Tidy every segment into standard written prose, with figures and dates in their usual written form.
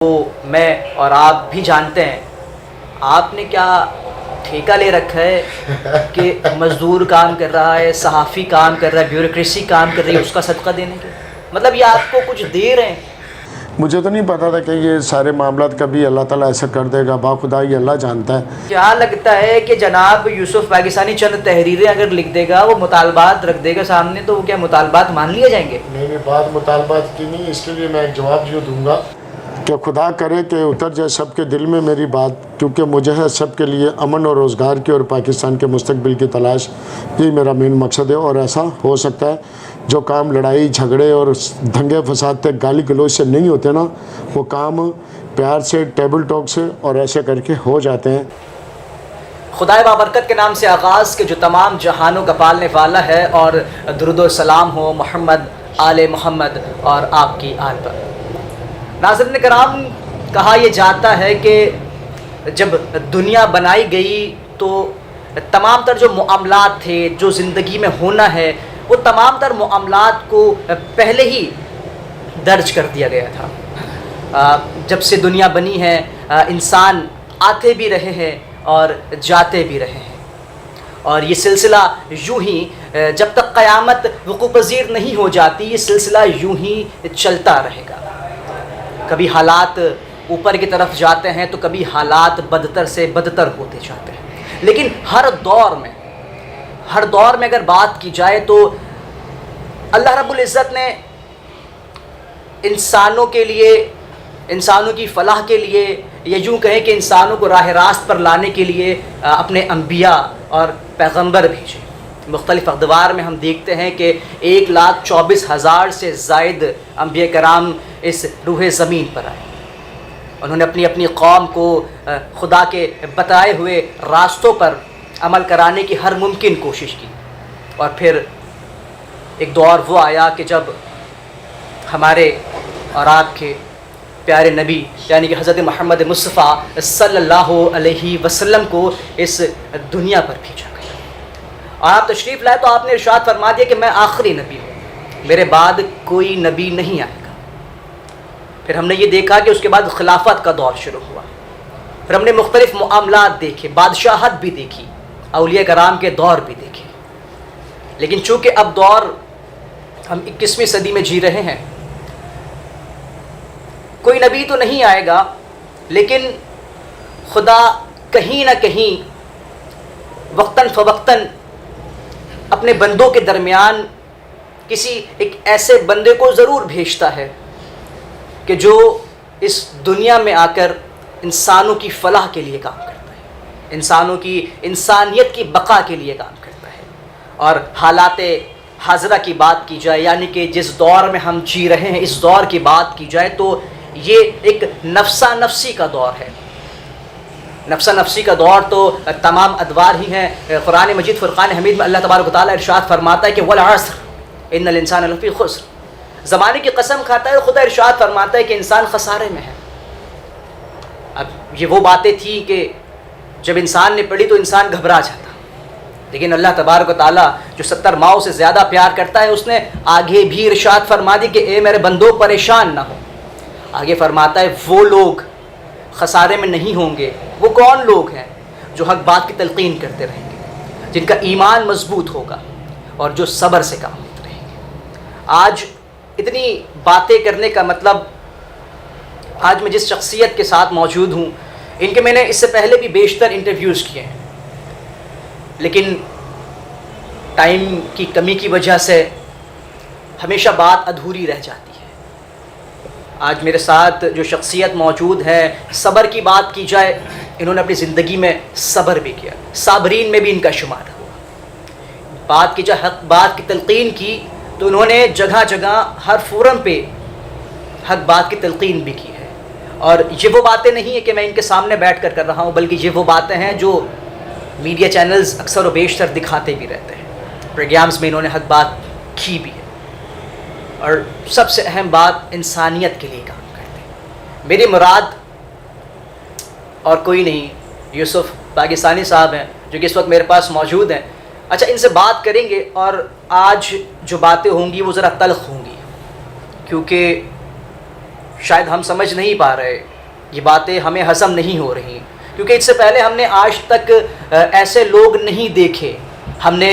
تو میں اور آپ بھی جانتے ہیں آپ نے کیا ٹھیکہ لے رکھا ہے کہ مزدور کام کر رہا ہے، صحافی کام کر رہا ہے، بیوروکریسی کام کر رہی ہے، اس کا صدقہ دینے کے مطلب یہ آپ کو کچھ دے رہے ہیں؟ مجھے تو نہیں پتا تھا کہ یہ سارے معاملات کبھی اللہ تعالیٰ ایسا کر دے گا، باخدا یہ اللہ جانتا ہے۔ کیا لگتا ہے کہ جناب یوسف پاکستانی چند تحریریں اگر لکھ دے گا، وہ مطالبات رکھ دے گا سامنے، تو وہ کیا مطالبات مان لیے جائیں گے؟ نہیں بات مطالبات کی نہیں، اس کے لیے میں ایک جواب یوں دوں گا کہ خدا کرے کہ اتر جائے سب کے دل میں میری بات، کیونکہ مجھے ہے سب کے لیے امن اور روزگار کی اور پاکستان کے مستقبل کی تلاش، یہی میرا مین مقصد ہے۔ اور ایسا ہو سکتا ہے جو کام لڑائی جھگڑے اور دنگے فساد تک گالی گلوچ سے نہیں ہوتے نا، وہ کام پیار سے، ٹیبل ٹاک سے اور ایسے کر کے ہو جاتے ہیں۔ خدائے بابرکت کے نام سے آغاز کے جو تمام جہانوں کا پالنے والا ہے، اور درود و سلام ہو محمد آل محمد اور آپ کی آل پر۔ ناظرین کرام، کہا یہ جاتا ہے کہ جب دنیا بنائی گئی تو تمام تر جو معاملات تھے، جو زندگی میں ہونا ہے، وہ تمام تر معاملات کو پہلے ہی درج کر دیا گیا تھا۔ جب سے دنیا بنی ہے، انسان آتے بھی رہے ہیں اور جاتے بھی رہے ہیں، اور یہ سلسلہ یوں ہی جب تک قیامت وقوع پذیر نہیں ہو جاتی، یہ سلسلہ یوں ہی چلتا رہے گا۔ کبھی حالات اوپر کی طرف جاتے ہیں تو کبھی حالات بدتر سے بدتر ہوتے جاتے ہیں، لیکن ہر دور میں اگر بات کی جائے تو اللہ رب العزت نے انسانوں کے لیے، انسانوں کی فلاح کے لیے، یا یوں کہیں کہ انسانوں کو راہ راست پر لانے کے لیے اپنے انبیاء اور پیغمبر بھیجے۔ مختلف ادوار میں ہم دیکھتے ہیں کہ 1,24,000 سے زائد انبیاء کرام اس روح زمین پر آئے۔ انہوں نے اپنی قوم کو خدا کے بتائے ہوئے راستوں پر عمل کرانے کی ہر ممکن کوشش کی، اور پھر ایک دور وہ آیا کہ جب ہمارے اور آپ کے پیارے نبی یعنی کہ حضرت محمد مصطفیٰ صلی اللہ علیہ وسلم کو اس دنیا پر بھیجا گیا، اور آپ تشریف لائے تو آپ نے ارشاد فرما دیا کہ میں آخری نبی ہوں، میرے بعد کوئی نبی نہیں آئے گا۔ پھر ہم نے یہ دیکھا کہ اس کے بعد خلافت کا دور شروع ہوا، پھر ہم نے مختلف معاملات دیکھے، بادشاہت بھی دیکھی، اولیاء کرام کے دور بھی دیکھے، لیکن چونکہ اب دور ہم 21ویں صدی میں جی رہے ہیں، کوئی نبی تو نہیں آئے گا، لیکن خدا کہیں نہ کہیں وقتاً فوقتاً اپنے بندوں کے درمیان کسی ایک ایسے بندے کو ضرور بھیجتا ہے کہ جو اس دنیا میں آ کر انسانوں کی فلاح کے لیے کام کرتا ہے، انسانوں کی انسانیت کی بقا کے لیے کام کرتا ہے۔ اور حالات حاضرہ کی بات کی جائے، یعنی کہ جس دور میں ہم جی رہے ہیں، اس دور کی بات کی جائے تو یہ ایک نفسا نفسی کا دور ہے۔ نفسا نفسی کا دور تو تمام ادوار ہی ہیں۔ قرآن مجید فرقان حمید میں اللہ تبارک و تعالیٰ ارشاد فرماتا ہے کہ والعصر ان الانسان لفی خسر، زمانے کی قسم کھاتا ہے، خدا ارشاد فرماتا ہے کہ انسان خسارے میں ہے۔ اب یہ وہ باتیں تھیں کہ جب انسان نے پڑھی تو انسان گھبرا جاتا، لیکن اللہ تبارک و تعالیٰ جو 70 ماؤں سے زیادہ پیار کرتا ہے، اس نے آگے بھی ارشاد فرما دی کہ اے میرے بندوں پریشان نہ ہو۔ آگے فرماتا ہے وہ لوگ خسارے میں نہیں ہوں گے۔ وہ کون لوگ ہیں؟ جو حق بات کی تلقین کرتے رہیں گے، جن کا ایمان مضبوط ہوگا اور جو صبر سے کام لیتے رہیں گے۔ آج اتنی باتیں کرنے کا مطلب، آج میں جس شخصیت کے ساتھ موجود ہوں، ان کے میں نے اس سے پہلے بھی بیشتر انٹرویوز کیے ہیں، لیکن ٹائم کی کمی کی وجہ سے ہمیشہ بات ادھوری رہ جاتی ہے۔ آج میرے ساتھ جو شخصیت موجود ہے، صبر کی بات کی جائے، انہوں نے اپنی زندگی میں صبر بھی کیا، صابرین میں بھی ان کا شمار ہوا۔ بات کی جائے حق بات کی تلقین کی تو انہوں نے جگہ جگہ ہر فورم پہ حق بات کی تلقین بھی کی ہے۔ اور یہ وہ باتیں نہیں ہیں کہ میں ان کے سامنے بیٹھ کر رہا ہوں، بلکہ یہ وہ باتیں ہیں جو میڈیا چینلز اکثر و بیشتر دکھاتے بھی رہتے ہیں، پروگرامز میں انہوں نے حق بات کی بھی ہے۔ اور سب سے اہم بات، انسانیت کے لیے کام کرتے ہیں۔ میری مراد اور کوئی نہیں، یوسف پاکستانی صاحب ہیں جو کہ اس وقت میرے پاس موجود ہیں۔ اچھا، ان سے بات کریں گے، اور آج جو باتیں ہوں گی وہ ذرا تلخ ہوں گی، کیونکہ شاید ہم سمجھ نہیں پا رہے، یہ باتیں ہمیں ہضم نہیں ہو رہی، کیونکہ اس سے پہلے ہم نے آج تک ایسے لوگ نہیں دیکھے. ہم نے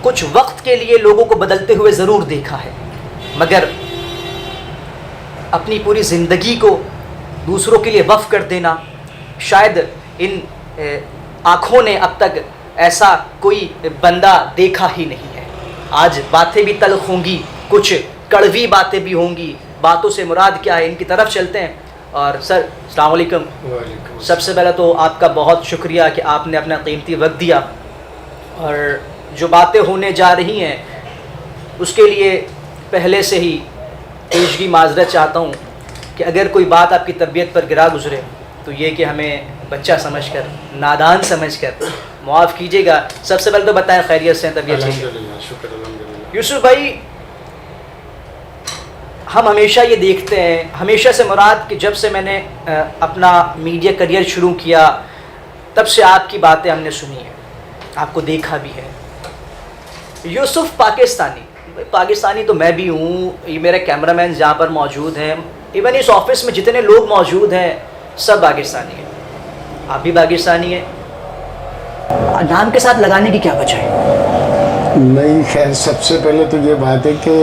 کچھ وقت کے لیے لوگوں کو بدلتے ہوئے ضرور دیکھا ہے، مگر اپنی پوری زندگی کو دوسروں کے لیے وقف کر دینا، شاید ان آنکھوں نے اب تک ایسا کوئی بندہ دیکھا ہی نہیں ہے. آج باتیں بھی تلخ ہوں گی، کچھ کڑوی باتیں بھی ہوں گی. باتوں سے مراد کیا ہے، ان کی طرف چلتے ہیں. اور سر السلام علیکم. سب سے پہلے تو آپ کا بہت شکریہ کہ آپ نے اپنا قیمتی وقت دیا، اور جو باتیں ہونے جا رہی ہیں اس کے لیے پہلے سے ہی پیشگی معذرت چاہتا ہوں کہ اگر کوئی بات آپ کی طبیعت پر گرا گزرے تو یہ کہ ہمیں بچہ سمجھ کر، نادان سمجھ کر معاف کیجیے گا. سب سے پہلے تو بتائیں خیریت سے طبیعت سے؟ شکر الحمدللہ. یوسف بھائی، ہم ہمیشہ یہ دیکھتے ہیں، ہمیشہ سے مراد کہ جب سے میں نے اپنا میڈیا کریئر شروع کیا تب سے آپ کی باتیں ہم نے سنی ہیں، آپ کو دیکھا بھی ہے. یوسف پاکستانی تو میں بھی ہوں، یہ میرے کیمرہ مین جہاں پر موجود ہیں، ایون اس آفس میں جتنے لوگ موجود ہیں سب پاکستانی ہیں. آپ بھی پاکستانی ہیں. نام کے ساتھ لگانے کی کیا وجہ ہے؟ نہیں، خیر سب سے پہلے تو یہ بات ہے کہ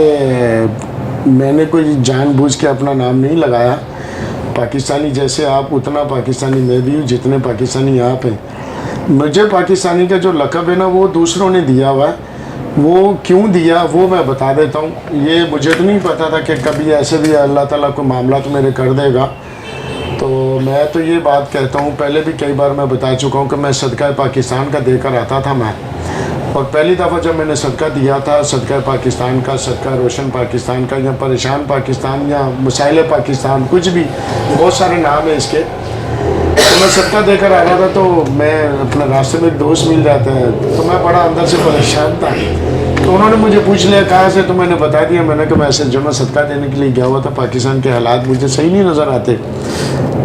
میں نے کوئی جان بوجھ کے اپنا نام نہیں لگایا. پاکستانی جیسے آپ اتنا پاکستانی میں بھی ہوں جتنے پاکستانی آپ ہیں. مجھے پاکستانی کا جو لقب ہے نا وہ دوسروں نے دیا ہوا ہے. وہ کیوں دیا وہ میں بتا دیتا ہوں. یہ مجھے تو نہیں پتا تھا کہ کبھی ایسے بھی اللہ تعالیٰ کو معاملات میرے کر دے گا. تو میں تو یہ بات کہتا ہوں، پہلے بھی کئی بار میں بتا چکا ہوں کہ میں صدقہ پاکستان کا دے کر آتا تھا میں. اور پہلی دفعہ جب میں نے صدقہ دیا تھا، صدقہ پاکستان کا، صدقہ روشن پاکستان کا، یا پریشان پاکستان، یا مسائل پاکستان، کچھ بھی بہت سارے نام ہیں اس کے. تو میں صدقہ دے کر آ رہا تھا تو میں اپنے راستے میں ایک دوست مل جاتا ہے تو میں بڑا اندر سے پریشان تھا. تو انہوں نے مجھے پوچھ لیا کہاں سے، تو میں نے بتا دیا، میں نے کہا میں ایسے جو میں صدقہ دینے کے لیے گیا ہوا تھا، پاکستان کے حالات مجھے صحیح نہیں نظر آتے.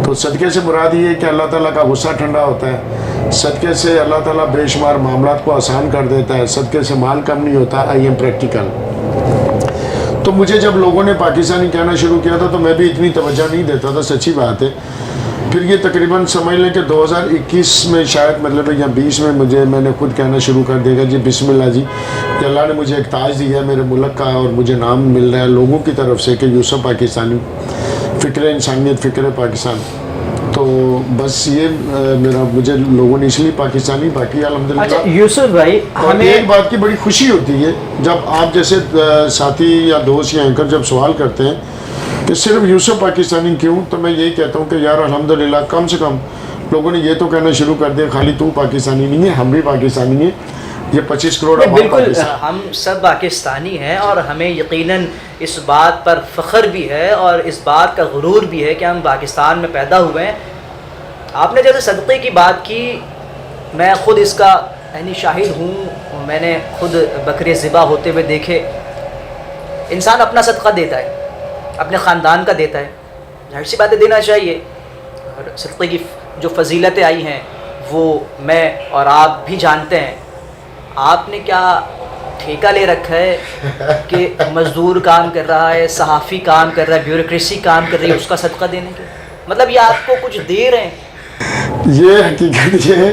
تو صدقے سے مراد یہ ہے کہ اللہ تعالیٰ کا غصہ ٹھنڈا ہوتا ہے. صدقے سے اللہ تعالیٰ بے شمار معاملات کو آسان کر دیتا ہے. صدقے سے مال کم نہیں ہوتا. I am practical. تو مجھے جب لوگوں نے پاکستانی کہنا شروع کیا تھا تو میں بھی اتنی توجہ نہیں دیتا تھا، سچی بات ہے. پھر یہ تقریباً سمجھ لیں کہ 2021 میں شاید مطلب یا 20 میں میں نے خود کہنا شروع کر دیا جی بسم اللہ جی، کہ اللہ نے مجھے ایک تاج دیا ہے میرے ملک کا، اور مجھے نام مل رہا ہے لوگوں کی طرف سے کہ یوسف پاکستانی، فکر انسانیت، فکر پاکستان. تو بس یہ میرا، مجھے لوگوں نے اس لیے پاکستانی، باقی الحمدللہ. اچھا یوسف بھائی، ہمیں ایک بات کی بڑی خوشی ہوتی ہے جب آپ جیسے ساتھی یا دوست یا اینکر جب سوال کرتے ہیں کہ صرف یوسف پاکستانی کیوں، تو میں یہی کہتا ہوں کہ یار الحمدللہ کم سے کم لوگوں نے یہ تو کہنا شروع کر دیا خالی تو پاکستانی نہیں ہے، ہم بھی پاکستانی ہیں. یہ 25 کروڑ بالکل، ہم سب پاکستانی ہیں، اور ہمیں یقیناً اس بات پر فخر بھی ہے اور اس بات کا غرور بھی ہے کہ ہم پاکستان میں پیدا ہوئے ہیں. آپ نے جیسے صدقے کی بات کی، میں خود اس کا عینی شاہد ہوں. میں نے خود بکرے ذبح ہوتے ہوئے دیکھے. انسان اپنا صدقہ دیتا ہے، اپنے خاندان کا دیتا ہے، ظاہر سی باتیں دینا چاہیے. اور صدقے کی جو فضیلتیں آئی ہیں وہ میں اور آپ بھی جانتے ہیں. آپ نے کیا ٹھیکہ لے رکھا ہے کہ مزدور کام کر رہا ہے، صحافی کام کر رہا ہے، بیوروکریسی کام کر رہی ہے، اس کا صدقہ دینے کے مطلب یہ آپ کو کچھ دے رہے ہیں؟ یہ حقیقت یہ ہے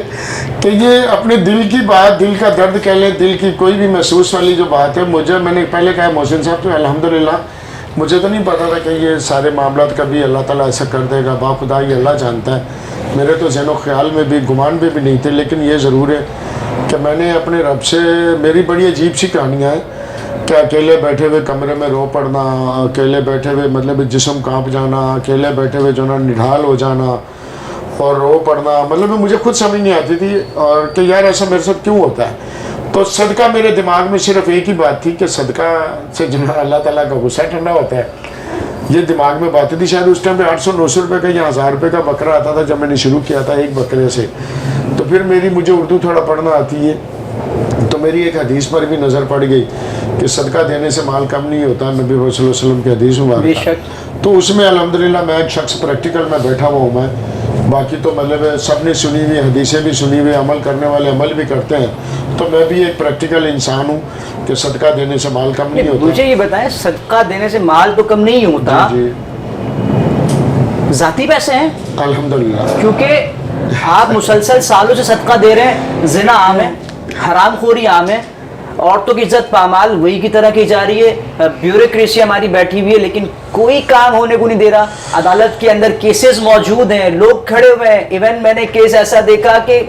کہ یہ اپنے دل کی بات، دل کا درد کہہ لیں، دل کی کوئی بھی محسوس والی جو بات ہے. میں نے پہلے کہا محسن صاحب تو الحمدللہ مجھے تو نہیں پتا تھا کہ یہ سارے معاملات کبھی اللہ تعالیٰ ایسا کر دے گا. باخدا یہ اللہ جانتا ہے. میرے تو ذہن و خیال میں بھی، گمان میں بھی نہیں تھے. لیکن یہ ضرور ہے کہ میں نے اپنے رب سے، میری بڑی عجیب سی کہانیاں ہیں کہ اکیلے بیٹھے ہوئے کمرے میں رو پڑنا، اکیلے بیٹھے ہوئے مطلب جسم کانپ جانا، اکیلے بیٹھے ہوئے جو نا نڈھال ہو جانا اور رو پڑنا. مطلب مجھے خود سمجھ نہیں آتی تھی اور کہ یار ایسا میرے ساتھ کیوں ہوتا ہے. تو صدقہ میرے دماغ میں صرف ایک ہی بات تھی کہ صدقہ سے جو ہے اللہ تعالیٰ کا غصہ ٹھنڈا ہوتا ہے. یہ دماغ میں باتیں تھی. شاید اس ٹائم پہ 800-900 روپے کا یا 1000 روپے کا بکرا آتا تھا جب میں نے شروع کیا تھا ایک بکرے سے. تو پھر مجھے اردو تھوڑا پڑھنا آتی ہے تو میری ایک حدیث پر بھی نظر پڑ گئی کہ صدقہ دینے سے مال کم نہیں ہوتا، نبی صلی اللہ علیہ وسلم کی حدیث مبارکہ. تو اس میں الحمدللہ میں ایک شخص پریکٹیکل میں بیٹھا ہوا ہوں. میں باقی تو مطلب سب نے سنی ہوئی حدیثیں بھی سنی ہوئی، عمل کرنے والے عمل بھی کرتے ہیں، تو میں بھی ایک پریکٹیکل انسان ہوں کہ صدقہ دینے سے مال کم نہیں ہوتا. مجھے یہ بتائیں، صدقہ دینے سے مال تو کم نہیں ہوتا، جی ذاتی پیسے ہیں الحمدللہ. کیونکہ آپ مسلسل سالوں سے صدقہ دے رہے ہیں، زنا عام ہے، حرام خوری عام ہے، عورتوں کی عزت پامال وہی کی طرح کی جا رہی ہے، بیوروکریسی ہماری بیٹھی ہوئی ہے، لیکن کوئی کام ہونے کو نہیں دے رہا. عدالت کے اندر کیسز موجود ہیں، لوگ کھڑے ہوئے ہیں. ایون میں نے کیس ایسا دیکھا کہ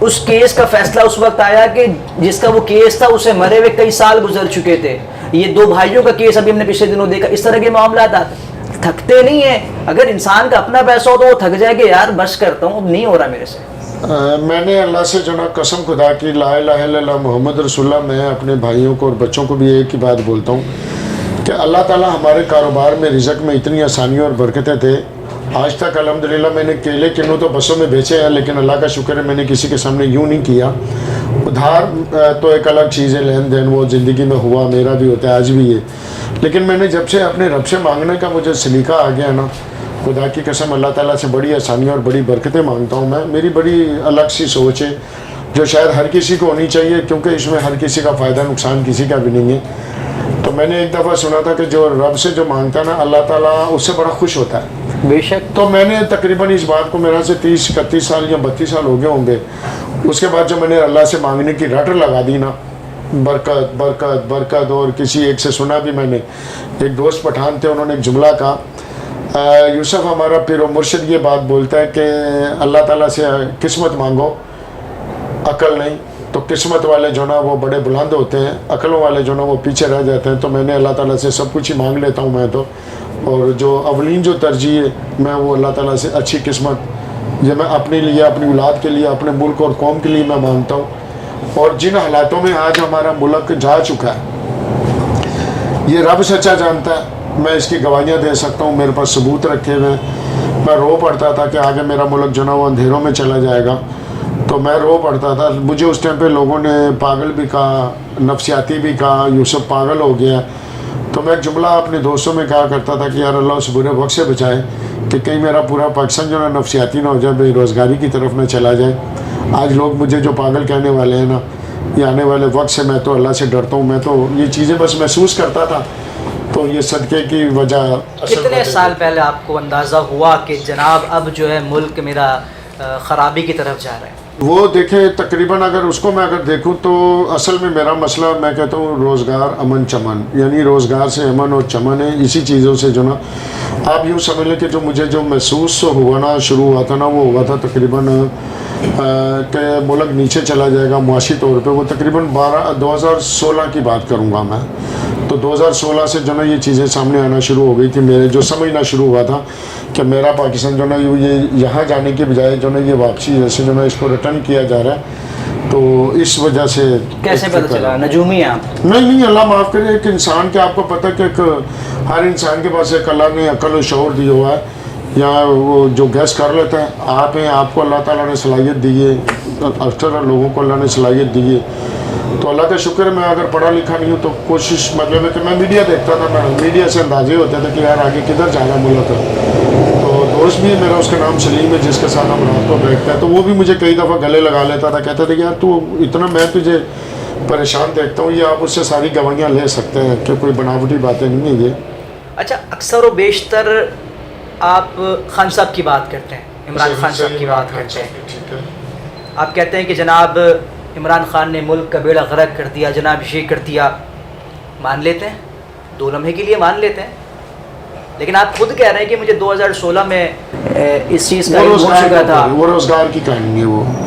اس کیس کا فیصلہ اس وقت آیا کہ جس کا وہ کیس تھا اسے مرے ہوئے کئی سال گزر چکے تھے. یہ 2 بھائیوں کا کیس ابھی ہم نے پچھلے دنوں دیکھا. اس طرح کے معاملات آتے تھکتے نہیں ہیں. اگر انسان کا اپنا پیسہ ہو تو وہ تھک جائے کہ یار بس کرتا ہوں، اب نہیں ہو رہا میرے سے. میں نے اللہ سے جو نا قسم خدا کی، لا الہ الا اللہ محمد رسول اللہ، میں اپنے بھائیوں کو اور بچوں کو بھی ایک ہی بات بولتا ہوں کہ اللہ تعالیٰ ہمارے کاروبار میں رزق میں اتنی آسانیوں اور برکتیں تھے. آج تک الحمدللہ میں نے کیلے کنو تو بسوں میں بیچے ہیں، لیکن اللہ کا شکر ہے میں نے کسی کے سامنے یوں نہیں کیا. ادھار تو ایک الگ چیز ہے، لین دین وہ زندگی میں ہوا، میرا بھی ہوتا ہے، آج بھی ہے. لیکن میں نے جب سے اپنے رب سے مانگنے کا مجھے سلیقہ آ گیا نا، خدا کی قسم اللہ تعالیٰ سے بڑی آسانیاں اور بڑی برکتیں مانگتا ہوں میں. میری بڑی الگ سی سوچ ہے جو شاید ہر کسی کو ہونی چاہیے، کیونکہ اس میں ہر کسی کا فائدہ نقصان کسی کا بھی نہیں ہے. تو میں نے ایک دفعہ سنا تھا کہ جو رب سے جو مانگتا ہے نا، اللہ تعالیٰ اس سے بڑا خوش ہوتا ہے. بے شک. تو میں نے تقریباً اس بات کو میرا سے 30 31 سال یا 32 سال ہو گئے ہوں گے. اس کے بعد جو میں نے اللہ سے مانگنے کی رٹ لگا دی نا، برکت برکت برکت. اور کسی ایک سے سنا بھی میں نے، ایک دوست پٹھان تھے، انہوں نے ایک جملہ کہا، یوسف ہمارا پیر و مرشد یہ بات بولتا ہے کہ اللہ تعالیٰ سے قسمت مانگو، عقل نہیں. تو قسمت والے جو نا وہ بڑے بلند ہوتے ہیں، عقلوں والے جو نا وہ پیچھے رہ جاتے ہیں. تو میں نے اللہ تعالیٰ سے سب کچھ ہی مانگ لیتا ہوں میں تو. اور جو اولین جو ترجیح ہے میں وہ اللہ تعالیٰ سے اچھی قسمت، یہ میں اپنے لیے، اپنی اولاد کے لیے، اپنے ملک اور قوم کے لیے میں مانگتا ہوں. اور جن حالاتوں میں آج ہمارا ملک جا چکا ہے یہ رب سچا جانتا ہے. میں اس کی گواہیاں دے سکتا ہوں، میرے پاس ثبوت رکھے ہوئے ہیں. میں رو پڑتا تھا کہ آگے میرا ملک جو نا وہ اندھیروں میں چلا جائے گا. تو میں رو پڑتا تھا. مجھے اس ٹائم پہ لوگوں نے پاگل بھی کہا، نفسیاتی بھی کہا، یوسف پاگل ہو گیا. تو میں ایک جملہ اپنے دوستوں میں کہا کرتا تھا کہ یار اللہ اس برے وقت سے بچائے کہ کہیں میرا پورا پاکستان جو نا نفسیاتی نہ ہو جائے، بے روزگاری کی طرف نہ چلا جائے. آج لوگ مجھے جو پاگل کہنے والے ہیں نا، یہ آنے والے وقت سے میں تو اللہ سے ڈرتا ہوں. میں تو یہ چیزیں بس محسوس کرتا تھا. تو یہ صدقے کی وجہ. کتنے سال پہلے آپ کو اندازہ ہوا کہ جناب اب جو ہے ملک میرا خرابی کی طرف جا رہا ہے؟ وہ دیکھیں تقریباً اگر اس کو میں اگر دیکھوں تو اصل میں میرا مسئلہ میں کہتا ہوں روزگار، امن چمن، یعنی روزگار سے امن اور چمن ہے. اسی چیزوں سے جو نا آپ یوں سمجھ لیں کہ جو مجھے جو محسوس ہوا نا، شروع ہوا تھا نا، وہ ہوا تھا تقریباً کہ ملک نیچے چلا جائے گا معاشی طور پہ. وہ تقریباً 2016 کی بات کروں گا میں. تو 2016 سے جو نا یہ چیزیں سامنے آنا شروع ہو گئی تھی. میرے جو سمجھنا شروع ہوا تھا کہ میرا پاکستان جو نا یہ یہاں جانے کے بجائے جو نا یہ واپسی جیسے جو نا اس کو ریٹرن کیا جا رہا ہے. تو اس وجہ سے کیسے پتہ چلا؟ نجومی ہیں آپ؟ نہیں، اللہ معاف کرے. ایک انسان کے آپ کو پتہ کہ ایک ہر انسان کے پاس ایک اللہ نے عقل و شعور دیا ہوا ہے، یا وہ جو گیس کر لیتا ہے. آپ ہیں، آپ کو اللہ تعالیٰ نے صلاحیت دی ہے، اکثر لوگوں کو اللہ نے صلاحیت دی ہے. تو اللہ کا شکر ہے میں اگر پڑھا لکھا نہیں ہوں تو کوشش مطلب ہے کہ میں میڈیا دیکھتا تھا، میں میڈیا سے اندازے ہوتے تھے کہ یار آگے کدھر جا رہا ملک. تو دوست بھی میرا، اس کا نام سلیم ہے، جس کے ساتھ ہم رات کو بیٹھتے ہیں، تو وہ بھی مجھے کئی دفعہ گلے لگا لیتا تھا. کہتا تھا کہ یار تو اتنا میں تجھے پریشان دیکھتا ہوں، یہ آپ اس سے ساری گواہیاں لے سکتے ہیں کہ کوئی بناوٹی باتیں نہیں ہیں یہ. اچھا، اکثر و بیشتر آپ خان صاحب کی بات کرتے ہیں، عمران خان صاحب کی بات کرتے ہیں. ٹھیک ہے. آپ کہتے ہیں کہ جناب عمران خان نے ملک کا بیڑا غرق کر دیا، جناب یہ کر دیا. مان لیتے ہیں، 2 لمحے کے لیے مان لیتے ہیں، لیکن آپ خود کہہ رہے ہیں کہ مجھے 2016 میں اس چیز کا علم ہو چکا تھا. وہ روزگار کی کہانی ہے،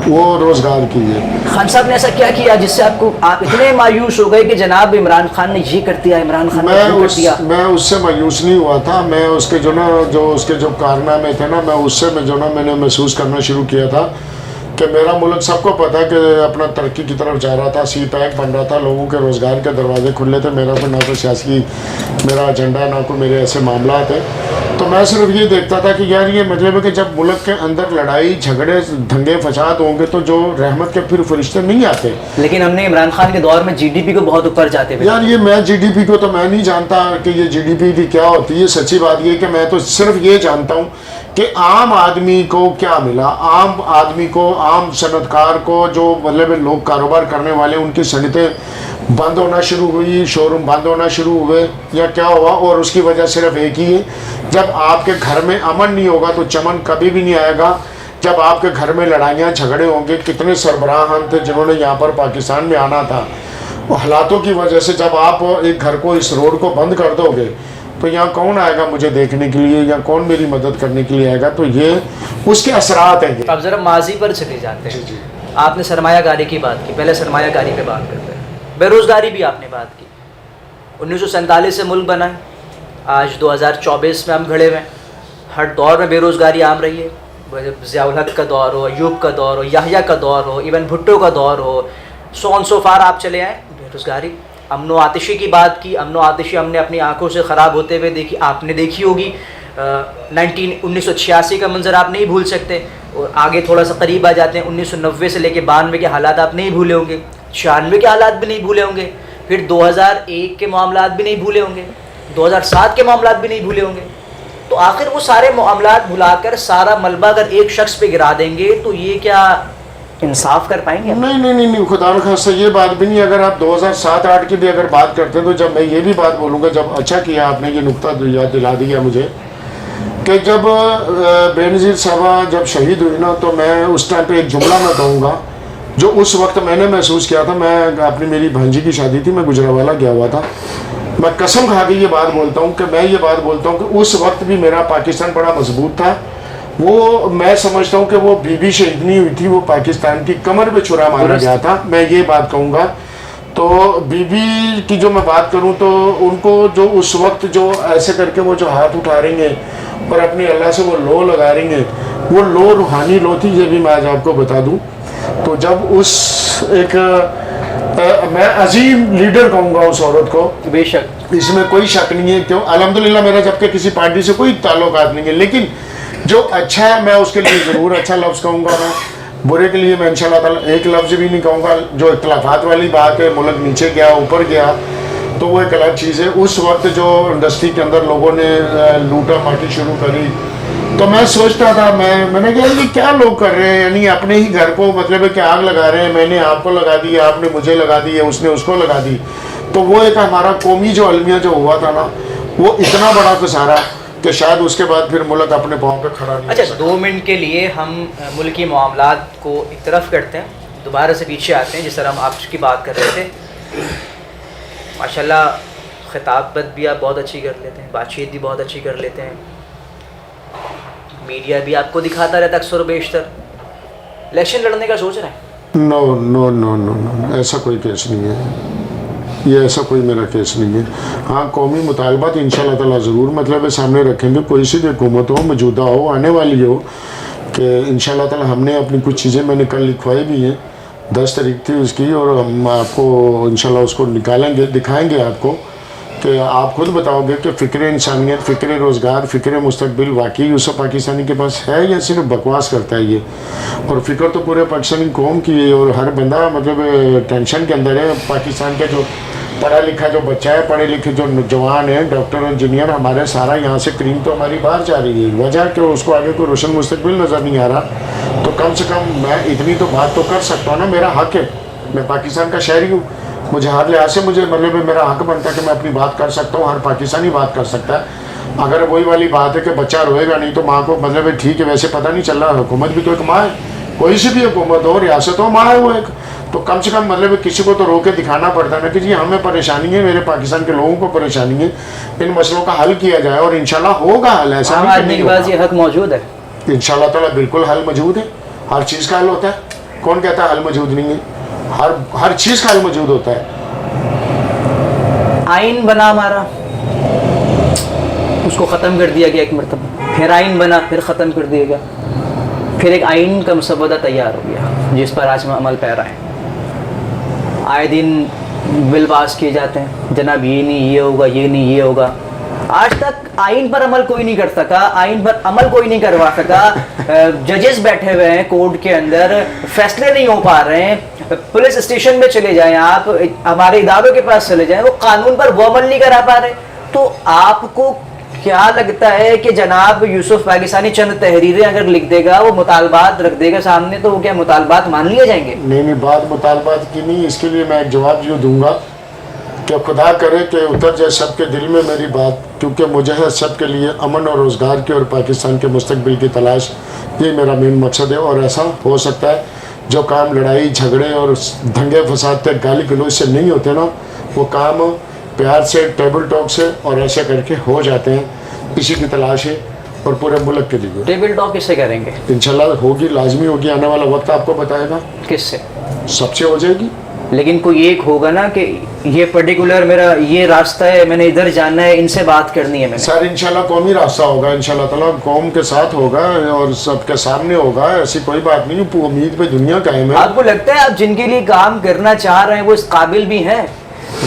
وہ روزگار کی ہے. خان صاحب نے ایسا کیا کیا جس سے آپ اتنے مایوس ہو گئے کہ جناب عمران خان نے یہ کر دیا، عمران خان نے یہ کر دیا؟ میں اس سے مایوس نہیں ہوا تھا. میں اس کے جو نا جو اس کے جو کارنامے تھے نا، میں اس سے جو نا میں نے محسوس کرنا شروع کیا تھا کہ میرا ملک سب کو پتا ہے کہ اپنا ترقی کی طرف جا رہا تھا, سی پیک بن رہا تھا, لوگوں کے روزگار کے دروازے کھلے تھے. میرا کوئی نہ کوئی سیاسی میرا ایجنڈا, نہ کوئی میرے ایسے معاملات ہیں. تو میں صرف یہ دیکھتا تھا کہ یار یہ مطلب ہے کہ جب ملک کے اندر لڑائی جھگڑے دھنگے فساد ہوں گے تو جو رحمت کے پھر فرشتے نہیں آتے. لیکن ہم نے عمران خان کے دور میں جی ڈی پی کو بہت اوپر جاتے ہوئے, یار یہ میں جی ڈی پی کو تو میں نہیں جانتا کہ یہ جی ڈی پی کی کیا ہوتی ہے. سچی بات یہ کہ میں تو صرف یہ جانتا ہوں کہ عام آدمی کو کیا ملا. عام آدمی کو, عام صنعت کار کو, جو مطلب لوگ کاروبار کرنے والے, ان کی صنعتیں بند ہونا شروع ہوئی, شو روم بند ہونا شروع ہوئے یا کیا ہوا. اور اس کی وجہ صرف ایک ہی ہے, جب آپ کے گھر میں امن نہیں ہوگا تو چمن کبھی بھی نہیں آئے گا. جب آپ کے گھر میں لڑائیاں جھگڑے ہوں گے, کتنے سربراہان تھے جنہوں نے یہاں پر پاکستان میں آنا تھا, وہ حالاتوں کی وجہ سے جب آپ ایک گھر کو, اس روڈ کو بند کر دو گے تو یہاں کون آئے گا مجھے دیکھنے کے لیے, یا کون میری مدد کرنے کے لیے آئے گا. تو یہ اس کے اثرات ہیں. اب ذرا ماضی پر چلے جاتے ہیں. آپ نے سرمایہ کاری کی بات کی, پہلے سرمایہ کاری پہ بات کرتے ہیں. بے روزگاری بھی آپ نے بات کی. 1947 سے ملک بنا ہے, آج 2024 میں ہم کھڑے ہوئے ہیں. ہر دور میں بے روزگاری عام رہی ہے. ضیاء الحق کا دور ہو, ایوب کا دور ہو, یحییٰ کا دور ہو, ایون بھٹو کا دور ہو, سو فار آپ چلے آئیں, بے روزگاری. امن و آتشی کی بات کی. امن و آتشی ہم نے اپنی آنکھوں سے خراب ہوتے ہوئے دیکھی, آپ نے دیکھی ہوگی. 1986 کا منظر آپ نہیں بھول سکتے. اور آگے تھوڑا سا قریب آ جاتے ہیں, 1990 سے لے کے 92 کے حالات آپ نہیں بھولے ہوں گے, 96 کے حالات بھی نہیں بھولے ہوں گے, پھر 2001 کے معاملات بھی نہیں بھولے ہوں گے, 2007 کے معاملات بھی نہیں بھولے ہوں گے. تو آخر وہ سارے معاملات بھلا کر سارا ملبہ اگر ایک شخص پہ گرا دیں گے تو یہ کیا انصاف کر پائیں گے؟ نہیں, خدا نخواستہ یہ بات بھی نہیں. اگر آپ 2007-8 کی بھی اگر بات کرتے ہیں تو جب میں یہ بھی بات بولوں گا, جب اچھا کیا آپ نے یہ نقطہ یاد دلا دیا مجھے کہ جب بے نظیر صاحبہ جب شہید ہوئی نا, تو میں اس ٹائم پہ ایک جملہ میں کہوں گا جو اس وقت میں نے محسوس کیا تھا. میں اپنی میری بھانجی کی شادی تھی, میں گجرانوالہ گیا ہوا تھا. میں قسم کھا کے یہ بات بولتا ہوں کہ میں یہ بات بولتا ہوں کہ اس وقت بھی میرا پاکستان بڑا مضبوط تھا. وہ میں سمجھتا ہوں کہ وہ بی بی شہید نہیں ہوئی تھی, وہ پاکستان کی کمر پہ چھرا مارا گیا تھا. میں یہ بات کہوں گا. تو بی بی کی جو میں بات کروں تو ان کو جو اس وقت جو ایسے کر کے وہ جو ہاتھ اٹھا رہی ہیں اور اپنی اللہ سے وہ لو لگا رہی ہیں, وہ لو روحانی لو تھی. یہ بھی میں آج آپ کو بتا دوں. تو جب اس ایک میں عظیم لیڈر کہوں گا اس عورت کو, بے شک اس میں کوئی شک نہیں ہے. کیوں الحمدللہ میرا جبکہ کسی پارٹی سے کوئی تعلقات نہیں ہے, لیکن جو اچھا ہے میں اس کے لیے ضرور اچھا لفظ کہوں گا. میں برے کے لیے میں انشاءاللہ تعالی ایک لفظ بھی نہیں کہوں گا. جو اختلافات والی بات ہے, ملک نیچے گیا اوپر گیا, تو وہ ایک الگ چیز ہے. اس وقت جو انڈسٹری کے اندر لوگوں نے لوٹا ماٹی شروع کری, تو میں سوچتا تھا, میں نے کہا یہ کیا لوگ کر رہے ہیں, یعنی اپنے ہی گھر کو مطلب ہے کہ آگ لگا رہے ہیں. میں نے آپ کو لگا دی, آپ نے مجھے لگا دی, اس نے اس کو لگا دی. تو وہ ایک ہمارا قومی جو المیہ جو ہوا تھا نا, وہ اتنا بڑا خسارہ کہ شاید اس کے بعد پھر ملک اپنے پاؤں پہ کھڑا نہیں. اچھا 2 منٹ کے لیے ہم ملکی معاملات کو ایک طرف کرتے ہیں, دوبارہ سے پیچھے آتے ہیں. جس طرح ہم آپ کی بات کر رہے تھے, ماشاءاللہ خطابت بھی آپ بہت اچھی کر لیتے ہیں, بات چیت بھی بہت اچھی کر لیتے ہیں, میڈیا بھی آپ کو دکھاتا رہتا ہے اکثر و بیشتر. الیکشن لڑنے کا سوچ رہے ہیں؟ نو, ایسا کوئی کیس نہیں ہے. یہ ایسا کوئی میرا کیس نہیں ہے. ہاں قومی مطالبات انشاءاللہ تعالیٰ ضرور مطلب سامنے رکھیں گے, کوئی سی بھی حکومت ہو, موجودہ ہو, آنے والی ہو, کہ انشاءاللہ تعالیٰ ہم نے اپنی کچھ چیزیں میں نے کل لکھوائی بھی ہیں. 10 تاریخ تھی اس کی, اور ہم آپ کو انشاءاللہ اس کو نکالیں گے, دکھائیں گے آپ کو, کہ آپ خود بتاؤ گے کہ فکر انسانیت, فکر روزگار, فکر مستقبل واقعی یوسف پاکستانی کے پاس ہے یا صرف بکواس کرتا ہے یہ. اور فکر تو پورے پاکستانی قوم کی ہے, اور ہر بندہ مطلب ٹینشن کے اندر ہے. پاکستان کا جو پڑھا لکھا جو بچہ ہے, پڑھے لکھے جو نوجوان ہیں, ڈاکٹر انجینئر ہمارے, سارا یہاں سے کریم تو ہماری باہر جا رہی ہے. وجہ کہ اس کو آگے کوئی روشن مستقبل نظر نہیں آ رہا. تو کم سے کم میں اتنی تو بات تو کر سکتا ہوں نا, میرا حق ہے, میں پاکستان کا شہری ہوں, مجھے ہر لحاظ سے مجھے مطلب میرا حق بنتا ہے کہ میں اپنی بات کر سکتا ہوں. ہر پاکستانی بات کر سکتا ہے. اگر وہی والی بات ہے کہ بچہ روئے گا نہیں تو ماں کو مطلب ٹھیک ہے, ویسے پتہ نہیں چل رہا, حکومت بھی تو ایک ماں ہے, کوئی سی بھی حکومت ہو, ریاست ہو, ماں ہے وہ ایک. تو کم سے کم مطلب کسی کو تو رو کے دکھانا پڑتا ہے نا کہ جی ہمیں پریشانی ہے, میرے پاکستان کے لوگوں کو پریشانی ہے, ان مسئلوں کا حل کیا جائے, اور انشاءاللہ ہوگا حل. ایسا آدمی کے پاس یہ حق موجود ہے, انشاءاللہ تعالیٰ بالکل حل موجود ہے. ہر چیز کا حل ہوتا ہے. کون کہتا ہے حل موجود نہیں ہے؟ ہر چیز کا حل موجود ہوتا ہے. آئین بنا ہمارا, اس کو ختم کر دیا گیا ایک مرتبہ, پھر آئین بنا, پھر ختم کر دیا گیا, پھر ایک آئین کا مسودہ تیار ہو گیا. جس پر آج ہم عمل پیرا ہیں. آئے دن بل پاس کیے جاتے ہیں، جناب یہ نہیں یہ ہوگا، یہ نہیں یہ ہوگا. آج تک آئین پر عمل کوئی نہیں کر سکا، آئین پر عمل کوئی نہیں کروا سکا. ججز بیٹھے ہوئے ہیں کورٹ کے اندر، فیصلے نہیں ہو پا رہے ہیں. پولیس اسٹیشن میں چلے جائیں، آپ ہمارے اداروں کے پاس چلے جائیں، وہ قانون پر وہ عمل نہیں کرا پا رہے. تو آپ کو کیا لگتا ہے کہ جناب یوسف پاکستانی چند تحریریں اگر لکھ دے گا، وہ مطالبات رکھ دے گا سامنے، تو وہ کیا مطالبات مان لیے جائیں گے؟ نہیں، بات مطالبات کی نہیں. اس کے لیے میں ایک جواب یوں دوں گا کہ خدا کرے کہ اتر جائے سب کے دل میں میری بات، کیونکہ مجھے ہے سب کے لیے امن اور روزگار کی اور پاکستان کے مستقبل کی تلاش. یہ میرا مین مقصد ہے. اور ایسا ہو سکتا ہے جو کام لڑائی جھگڑے اور دنگے فساد تک گالی گلوچ سے نہیں ہوتے نا، وہ کام پیار سے ٹیبل ٹاک سے اور ایسے کر کے ہو جاتے ہیں. اسی کی تلاش ہے اور پورے ملک کے لیے. ٹیبل ٹاک کس سے کریں گے؟ انشاءاللہ ہوگی، لازمی ہوگی. آنے والا وقت آپ کو بتائے گا. کس سے؟ سب سے ہو جائے گی. لیکن کوئی ایک ہوگا نا کہ یہ پرٹیکولر میرا یہ راستہ ہے، میں نے ادھر جانا ہے، ان سے بات کرنی ہے میں نے. سر انشاءاللہ قومی راستہ ہوگا، انشاءاللہ تعالیٰ قوم کے ساتھ ہوگا اور سب کے سامنے ہوگا. ایسی کوئی بات نہیں. امید پہ دنیا قائم ہے. آپ کو لگتا ہے آپ جن کے لیے کام کرنا چاہ رہے ہیں وہ اس قابل بھی ہیں؟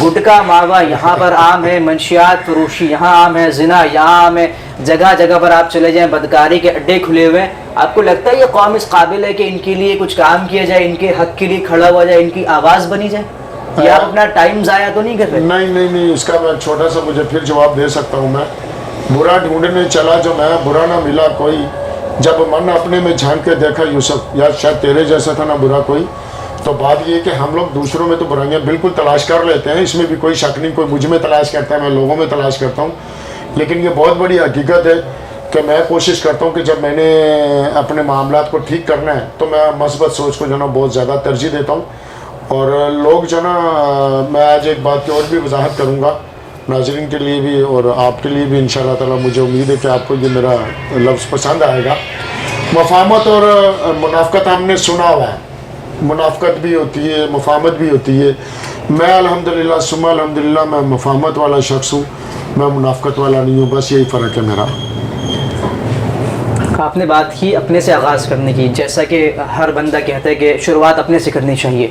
گٹکا ماوا یہاں پر عام ہے، منشیات فروشی یہاں عام ہے، زنا یہاں عام ہے، جگہ جگہ پر آپ چلے جائیں بدکاری کے اڈے کھلے ہوئے ہیں. آپ کو لگتا ہے یہ قوم اس قابل ہے کہ ان کے لیے کچھ کام کیا جائے، ان کے حق کے لیے کھڑا ہوا جائے، ان کی آواز بنی جائے؟ یا آپ اپنا ٹائم ضائع تو نہیں کر رہے؟ نہیں، اس کا میں چھوٹا سا مجھے پھر جواب دے سکتا ہوں. میں برا ڈھونڈنے چلا جو میں برا نہ ملا کوئی. جب من اپنے میں جھانک کے دیکھا یوسف، یا شاید تیرے جیسا تھا نہ برا کوئی. تو بات یہ کہ ہم لوگ دوسروں میں تو برائیاں بالکل تلاش کر لیتے ہیں، اس میں بھی کوئی شک نہیں. کوئی مجھ میں تلاش کرتا ہے، میں لوگوں میں تلاش کرتا ہوں. لیکن یہ بہت بڑی حقیقت ہے کہ میں کوشش کرتا ہوں کہ جب میں نے اپنے معاملات کو ٹھیک کرنا ہے تو میں مثبت سوچ کو جو نا بہت زیادہ ترجیح دیتا ہوں. اور لوگ جو نا، میں آج ایک بات کی اور بھی وضاحت کروں گا ناظرین کے لیے بھی اور آپ کے لیے بھی. انشاءاللہ تعالیٰ مجھے امید ہے کہ آپ کو یہ میرا لفظ پسند آئے گا. مفاہمت اور منافقت ہم نے سنا ہوا ہے. منافقت بھی ہوتی ہے، مفاہمت بھی ہوتی ہے. میں الحمدللہ ثم الحمدللہ میں مفاہمت والا شخص ہوں، میں منافقت والا نہیں ہوں. بس یہی فرق ہے میرا. آپ نے بات کی اپنے سے آغاز کرنے کی، جیسا کہ ہر بندہ کہتا ہے کہ شروعات اپنے سے کرنی چاہیے،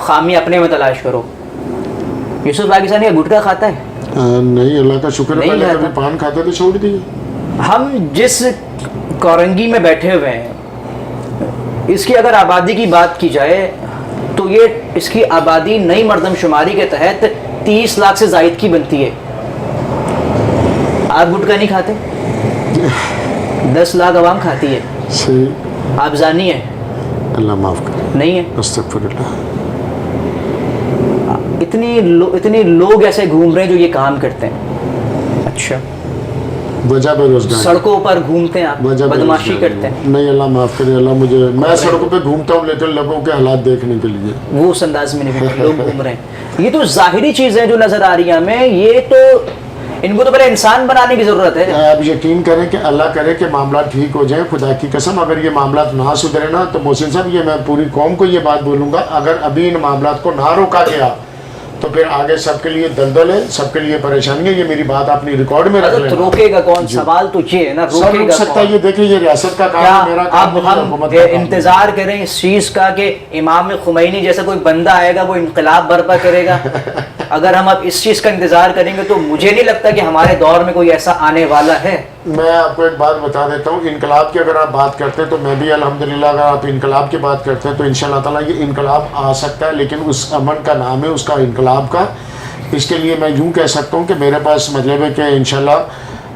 خامی اپنے میں تلاش کرو. یوسف پاکستانی کا گٹکا کھاتا ہے؟ نہیں، اللہ کا شکر ہے. پہلے کبھی پان کھاتا تھا، چھوڑ دیے. ہم جس کورنگی میں بیٹھے ہوئے ہیں، اس کی اگر آبادی کی بات کی جائے تو یہ اس کی آبادی نئی مردم شماری کے تحت 30 لاکھ سے زائد کی بنتی ہے. آپ گٹکا نہیں کھاتے؟ 10 لاکھ عوام کھاتی ہے. صحیح. آپ زانی ہیں؟ اللہ معاف کرے. نہیں ہے؟ استغفر اللہ. اتنے لوگ ایسے گھوم رہے ہیں جو یہ کام کرتے ہیں. اچھا، وجہ بے روزگار، سڑکوں پر گھومتے ہیں، آپ بدماشی کرتے ہیں. نہیں، اللہ معاف کرے. اللہ مجھے، میں سڑکوں پہ گھومتا ہوں لیکن لوگوں کے حالات دیکھنے کے لیے وہ اس انداز میں نہیں. لوگ گھوم رہے ہیں. یہ تو ظاہری چیزیں جو نظر آ رہی ہیں ہمیں، یہ تو ان کو تو پہلے انسان بنانے کی ضرورت ہے. آپ یقین کریں کہ اللہ کرے کہ معاملات ٹھیک ہو جائیں. خدا کی قسم اگر یہ معاملات نہ سدھرے نا تو محسن صاحب، یہ میں پوری قوم کو یہ بات بولوں گا، اگر ابھی ان معاملات کو نہ روکا گیا تو پھر آگے سب کے لیے دلدل ہے، سب کے لیے پریشانی ہے. یہ میری بات اپنی ریکارڈ میں رکھ لینا. روکے گا کون؟ سوال تو یہ ہے نا، روکے گا سکتا ہے. یہ دیکھیں، یہ ریاست کا کام ہے، میرا کام نہیں، حکومت کا کام. انتظار کریں اس چیز کا کہ امام خمینی جیسا کوئی بندہ آئے گا وہ انقلاب برپا کرے گا. اگر ہم اب اس چیز کا انتظار کریں گے تو مجھے نہیں لگتا کہ ہمارے دور میں کوئی ایسا آنے والا ہے. میں آپ کو ایک بات بتا دیتا ہوں. انقلاب کی اگر آپ بات کرتے ہیں تو میں بھی الحمدللہ، اگر آپ انقلاب کی بات کرتے ہیں تو انشاءاللہ تعالیٰ یہ انقلاب آ سکتا ہے، لیکن اس امن کا نام ہے اس کا انقلاب کا. اس کے لیے میں یوں کہہ سکتا ہوں کہ میرے پاس مطلب ہے کہ انشاءاللہ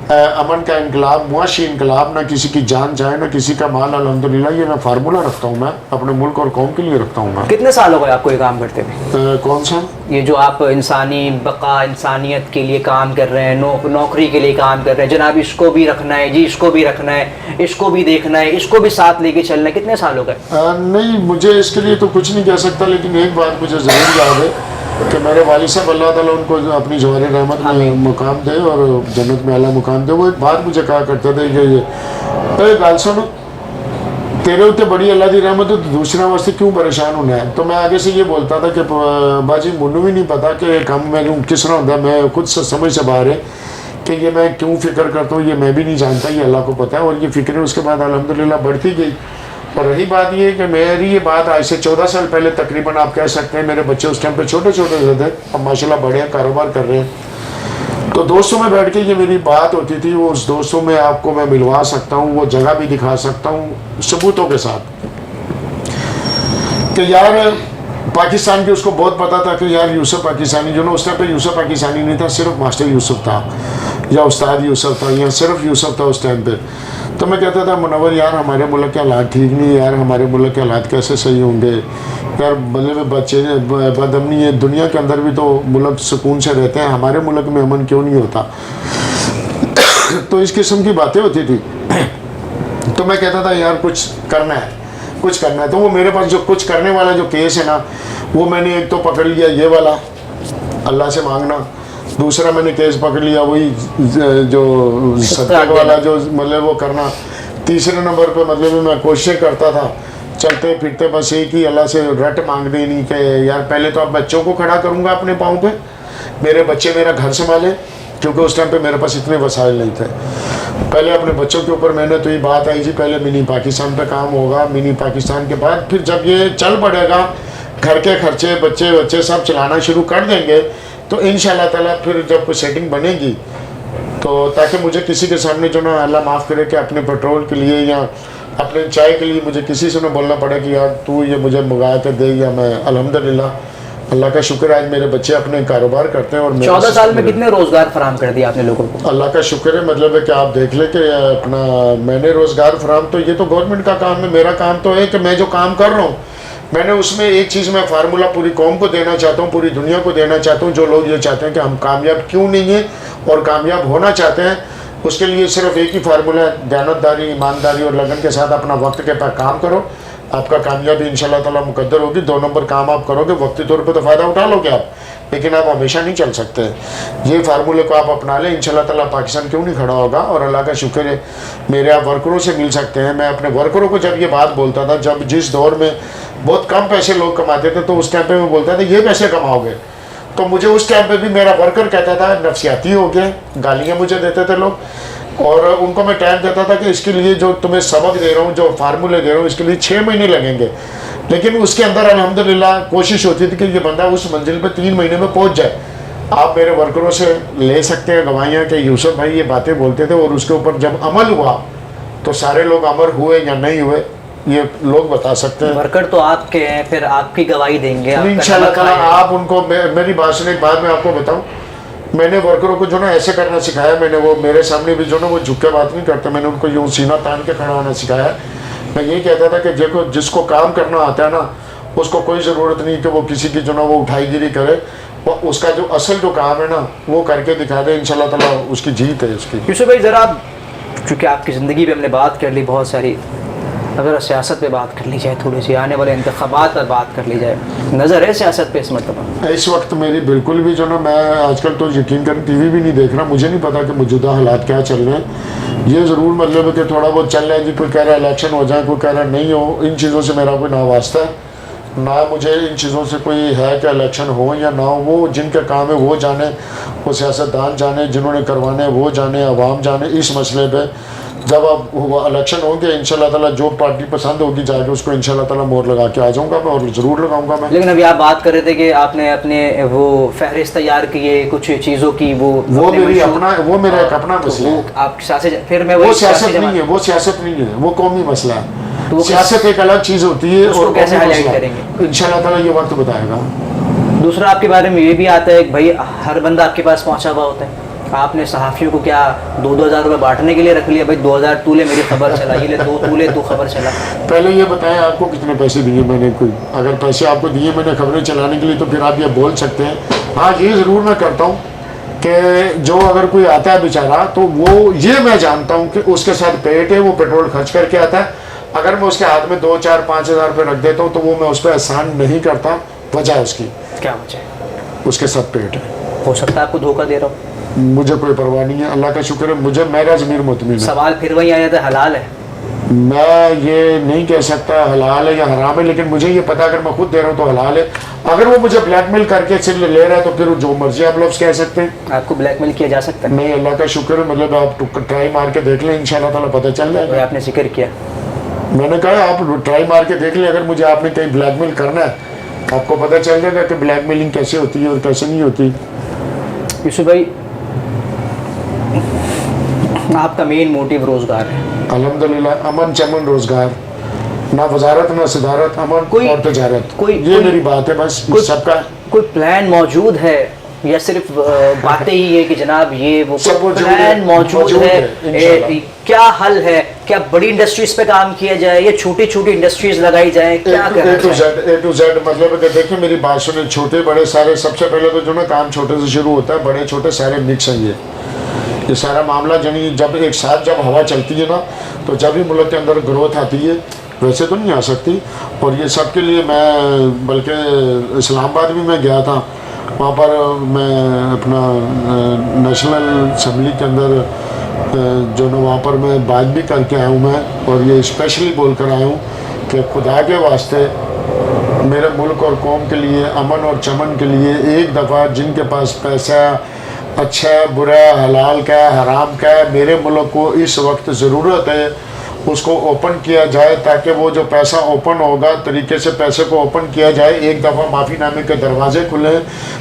امن کا انقلاب، معاشی انقلاب، نہ کسی کی جان جائے نہ کسی کا مال. الحمدللہ یہ میں فارمولہ رکھتا ہوں، میں اپنے ملک اور قوم کے لیے رکھتا ہوں. میں کتنے سال ہو گئے آپ کو یہ کام کرتے ہوئے؟ کون سا؟ یہ جو آپ انسانی بقا، انسانیت کے لیے کام کر رہے ہیں، نوکری کے لیے کام کر رہے ہیں، جناب اس کو بھی رکھنا ہے جی، اس کو بھی رکھنا ہے، اس کو بھی دیکھنا ہے، اس کو بھی ساتھ لے کے چلنا ہے. کتنے سال ہو گئے؟ نہیں، مجھے اس کے لیے تو کچھ نہیں کہہ سکتا، لیکن ایک بات مجھے ضرور یاد ہے کہ میرے والد صاحب اللہ تعالیٰ ان کو اپنی جوہر رحمت میں مقام دے اور جنت میں اعلیٰ مقام دے. وہ ایک بات مجھے کہا کرتے تھے کہ یہ گال سنو، تیرے اتنے بڑی اللہ دی رحمت ہے تو دوسرے واسطے کیوں پریشان ہونا ہے. تو میں آگے سے یہ بولتا تھا کہ باجی منو بھی نہیں پتا کہ کام میں کس طرح ہوتا ہے، میں خود سے سمجھ سے باہر ہے کہ یہ میں کیوں فکر کرتا ہوں، یہ میں بھی نہیں جانتا، یہ اللہ کو پتہ ہے. اور یہ فکریں اس کے بعد الحمدللہ بڑھتی گئی اور رہی بات یہ کہ میری یہ بات آج سے 14 سال پہلے تقریباً آپ کہہ سکتے ہیں، میرے بچے اس ٹائم پہ چھوٹے چھوٹے سے تھے، اب ماشاءاللہ بڑے ہیں، کاروبار کر رہے ہیں، تو دوستوں میں بیٹھ کے یہ میری بات ہوتی تھی، وہ اس دوستوں میں آپ کو میں ملوا سکتا ہوں، وہ جگہ بھی دکھا سکتا ہوں ثبوتوں کے ساتھ، کہ یار پاکستان کی اس کو بہت پتا تھا کہ یار یوسف پاکستانی جو نا، اس ٹائم پہ یوسف پاکستانی نہیں تھا، صرف ماسٹر یوسف تھا یا استاد یوسف تھا یا صرف یوسف تھا اس ٹائم پہ. تو میں کہتا تھا منور یار ہمارے ملک کے حالات ٹھیک نہیں، یار ہمارے ملک کے حالات کیسے صحیح ہوں گے یار، مطلب بچے بد امنی ہے، دنیا کے اندر بھی تو ملک سکون سے رہتے ہیں، ہمارے ملک میں امن کیوں نہیں ہوتا؟ تو اس قسم کی باتیں ہوتی تھی. تو میں کہتا تھا یار کچھ کرنا ہے، کچھ کرنا ہے. تو وہ میرے پاس جو کچھ کرنے والا جو کیس ہے نا، وہ میں نے ایک تو پکڑ لیا یہ والا اللہ سے مانگنا، دوسرا میں نے کیس پکڑ لیا وہی جو صدقے والا جو مطلب وہ کرنا، تیسرے نمبر پہ مطلب میں کوششیں کرتا تھا چلتے پھرتے بس ایک ہی اللہ سے رٹ مانگ دینی کہ یار پہلے تو اب بچوں کو کھڑا کروں گا اپنے پاؤں پہ، میرے بچے میرا گھر سنبھالیں، کیونکہ اس ٹائم پہ میرے پاس اتنے وسائل نہیں تھے. پہلے اپنے بچوں کے اوپر میں نے تو یہ بات آئی جی پہلے منی پاکستان پہ کام ہوگا، منی پاکستان کے بعد پھر جب یہ چل پڑے گا، گھر کے خرچے بچے سب چلانا شروع کر دیں گے، تو انشاءاللہ تعالیٰ پھر جب کوئی سیٹنگ بنے گی تو تاکہ مجھے کسی کے سامنے جو نا اللہ معاف کرے کہ اپنے پیٹرول کے لیے یا اپنے چائے کے لیے مجھے کسی سے نہ بولنا پڑے کہ یار تو یہ مجھے منگا کے دے، یا میں الحمدللہ اللہ کا شکر ہے آج میرے بچے اپنے کاروبار کرتے ہیں. اور 14 سال میں کتنے روزگار فراہم کر دیا آپ نے لوگوں کو؟ اللہ کا شکر ہے، مطلب ہے کہ آپ دیکھ لیں کہ اپنا میں نے روزگار فراہم، تو یہ تو گورنمنٹ کا کام ہے، میرا کام تو ہے کہ میں جو کام کر رہا ہوں میں نے اس میں ایک چیز میں فارمولہ پوری قوم کو دینا چاہتا ہوں، پوری دنیا کو دینا چاہتا ہوں. جو لوگ یہ چاہتے ہیں کہ ہم کامیاب کیوں نہیں ہیں اور کامیاب ہونا چاہتے ہیں، اس کے لیے صرف ایک ہی فارمولہ ہے، دیانتداری، ایمانداری اور لگن کے ساتھ اپنا وقت کے پاس کام کرو، آپ کا کامیابی انشاءاللہ تعالیٰ مقدر ہوگی. 2 نمبر کام آپ کرو گے، وقتی طور پہ تو فائدہ اٹھا لو گے آپ، لیکن آپ ہمیشہ نہیں چل سکتے. یہ فارمولے کو آپ اپنا لیں، انشاءاللہ تعالیٰ پاکستان کیوں نہیں کھڑا ہوگا. اور اللہ کا شکر ہے میرے آپ ورکروں سے مل سکتے ہیں. میں اپنے ورکروں کو جب یہ بات بولتا تھا، جب جس دور میں بہت کم پیسے لوگ کماتے تھے، تو اس ٹائم پہ میں بولتا تھا یہ پیسے کماؤ گے، تو مجھے اس ٹائم پہ بھی میرا ورکر کہتا تھا نفسیاتی ہو گئے، گالیاں مجھے دیتے تھے لوگ، اور ان کو میں ٹائم دیتا تھا کہ اس کے لیے جو تمہیں سبق دے رہا ہوں، جو فارمولے دے رہا ہوں، اس کے لیے 6 مہینے لگیں گے. لیکن اس کے اندر الحمدللہ کوشش ہوتی تھی کہ یہ بندہ اس منزل پہ 3 مہینے میں پہنچ جائے. آپ میرے ورکروں سے لے سکتے ہیں گواہیاں کہ یوسف بھائی یہ باتیں بولتے تھے، اور اس کے اوپر جب عمل ہوا تو سارے لوگ امر ہوئے یا نہیں ہوئے یہ لوگ بتا سکتے ہیں. ورکر تو آپ کے ہیں، پھر آپ کی گواہی دیں گے انشاءاللہ تعالیٰ. آپ ان کو میری بات سنیں، ایک بات میں آپ کو بتاؤں، میں نے ورکروں کو جو نا ایسے کرنا سکھایا. میں نے وہ میرے سامنے بھی جو نا وہ جھک کے بات نہیں کرتے، میں نے ان کو یوں سینہ تان کے کھڑا ہونا سکھایا. میں یہ کہتا تھا کہ دیکھو جس کو کام کرنا آتا ہے نا، اس کو کوئی ضرورت نہیں کہ وہ کسی کی جو نا وہ اٹھائی گیری کرے، وہ اس کا جو اصل جو کام ہے نا وہ کر کے دکھا دے، انشاءاللہ تعالیٰ اس کی جیت ہے اس کی. یوسف بھائی ذرا، چونکہ آپ کی زندگی پہ ہم نے بات کر لی بہت ساری، اگر سیاست پہ بات کر لی جائے، تھوڑی سی آنے والے انتخابات پر بات کر لی جائے، نظر ہے سیاست پہ اس مرتبہ؟ اس وقت میری بالکل بھی جو نا، میں آج کل تو یقین کریں ٹی وی بھی نہیں دیکھ رہا، مجھے نہیں پتا کہ موجودہ حالات کیا چل رہے ہیں. یہ ضرور مطلب ہے کہ تھوڑا بہت چل رہا ہے جی، کوئی کہہ رہا ہے الیکشن ہو جائے، کوئی کہہ رہا ہے نہیں ہو. ان چیزوں سے میرا کوئی نہ واسطہ ہے، نہ مجھے ان چیزوں سے کوئی ہے کہ الیکشن ہو یا نہ ہو. وہ جن کا کام ہے وہ جانے، وہ سیاستدان جانے، جنہوں نے کروانے وہ جانے، عوام جانے. اس مسئلے پہ جب اب الیکشن ہوں گے انشاءاللہ تعالیٰ جو پارٹی پسند ہوگی جا کے اس کو انشاءاللہ تعالیٰ مور لگا کے آ جاؤں گا میں، اور ضرور لگاؤں گا میں. لیکن ابھی آپ بات کر رہے تھے کہ آپ نے اپنے وہ فہرست تیار کیے کچھ چیزوں کی، وہ میری اپنا، وہ میرا ایک اپنا مسئلہ ہے. آپ سیاست، پھر میں وہ سیاست نہیں ہے، وہ سیاست نہیں ہے، وہ قومی مسئلہ ہے. سیاست ایک الگ چیز ہوتی ہے اور کیسے ہائی لائٹ کریں گے انشاءاللہ تعالیٰ یہ وقت بتائے گا. دوسرا آپ کے بارے میں یہ بھی آتا ہے کہ بھائی ہر بندہ آپ کے پاس پہنچا ہوا ہوتا ہے. آپ نے صحافیوں کو کیا 2,000 روپے بانٹنے کے لیے رکھ لیا؟ بھائی 2,000 تو لے میری خبر چلا، یہ لے 2 تو لے تو خبر چلا. پہلے یہ بتائیں آپ کو کتنے پیسے دیے میں نے؟ کوئی اگر پیسے آپ کو دیے میں نے خبریں چلانے کے لیے تو پھر آپ یہ بول سکتے ہیں. ہاں یہ ضرور میں کرتا ہوں کہ جو اگر کوئی آتا ہے بیچارہ تو وہ یہ میں جانتا ہوں کہ اس کے ساتھ پیٹ ہے، وہ پیٹرول خرچ کر کے آتا ہے. اگر میں اس کے ہاتھ میں 2, 4, 5 ہزار روپے رکھ دیتا ہوں تو وہ میں اس پہ احسان نہیں کرتا. وجہ اس کی کیا وجہ ہے؟ اس کے ساتھ پیٹ ہے. ہو سکتا ہے آپ کو دھوکہ دے رہا ہوں، مجھے کوئی پرواہ نہیں ہے، اللہ کا شکر ہے. مجھے میرا ضمیر مطمئن ہے. سوال پھر وہی آیا تھا، حلال ہے؟ میں یہ نہیں کہہ سکتا حلال ہے یا حرام ہے، لیکن مجھے یہ پتا اگر میں خود دے رہا ہوں تو حلال ہے. اگر وہ مجھے بلیک میل کر کے صرف لے رہا ہے تو پھر جو مرضی آپ لفظ کہہ سکتے ہیں. آپ کو بلیک میل کیا جا سکتا ہے؟ نہیں، اللہ کا شکر ہے. مطلب آپ ٹرائی مار کے دیکھ لیں، انشاءاللہ تعالیٰ پتہ چل جائے گا. آپ نے ذکر کیا میں نے کہا آپ ٹرائی مار کے دیکھ لیں, اگر مجھے آپ نے کہیں بلیک میل کرنا ہے آپ کو پتہ چل جائے گا کہ بلیک میلنگ کیسے ہوتی ہے اور کیسے نہیں ہوتی. یوسف بھائی آپ کا مین موٹیو روزگار ہے. الحمدللہ امن چمن روزگار, نہ وزارت نہ صدارت, امن اور تجارت, یہ میری بات ہے بس. سب کا کوئی پلان موجود ہے یا صرف باتیں ہی ہے کہ جناب یہ وہ پلان موجود ہے؟ کیا حل ہے؟ کیا بڑی انڈسٹریز پہ کام کیا جائے یا چھوٹی چھوٹی انڈسٹریز لگائی جائیں؟ کیا کرنا اے ٹو زیڈ مطلب کہ دیکھیں میری بات سنیں, چھوٹے بڑے سارے, سب سے پہلے تو جو نا کام چھوٹے سے شروع ہوتا ہے, بڑے چھوٹے سارے مکس ہیں. یہ سارا معاملہ یعنی جب ایک ساتھ جب ہوا چلتی ہے نا تو جب ہی ملک کے اندر گروتھ آتی ہے, ویسے تو نہیں آ سکتی. اور یہ سب کے لیے میں بلکہ اسلام آباد بھی میں گیا تھا, وہاں پر میں اپنا نیشنل اسمبلی کے اندر جو نا وہاں پر میں بات بھی کر کے آیا ہوں میں, اور یہ اسپیشلی بول کر آیا ہوں کہ خدا کے واسطے میرے ملک اور قوم کے لیے, امن اور چمن کے لیے ایک دفعہ جن کے پاس پیسہ اچھا ہے برا ہے حلال کا ہے حرام کا ہے, میرے ملک کو اس وقت ضرورت ہے اس کو اوپن کیا جائے, تاکہ وہ جو پیسہ اوپن ہوگا طریقے سے پیسے کو اوپن کیا جائے. ایک دفعہ معافی نامے کے دروازے کھلیں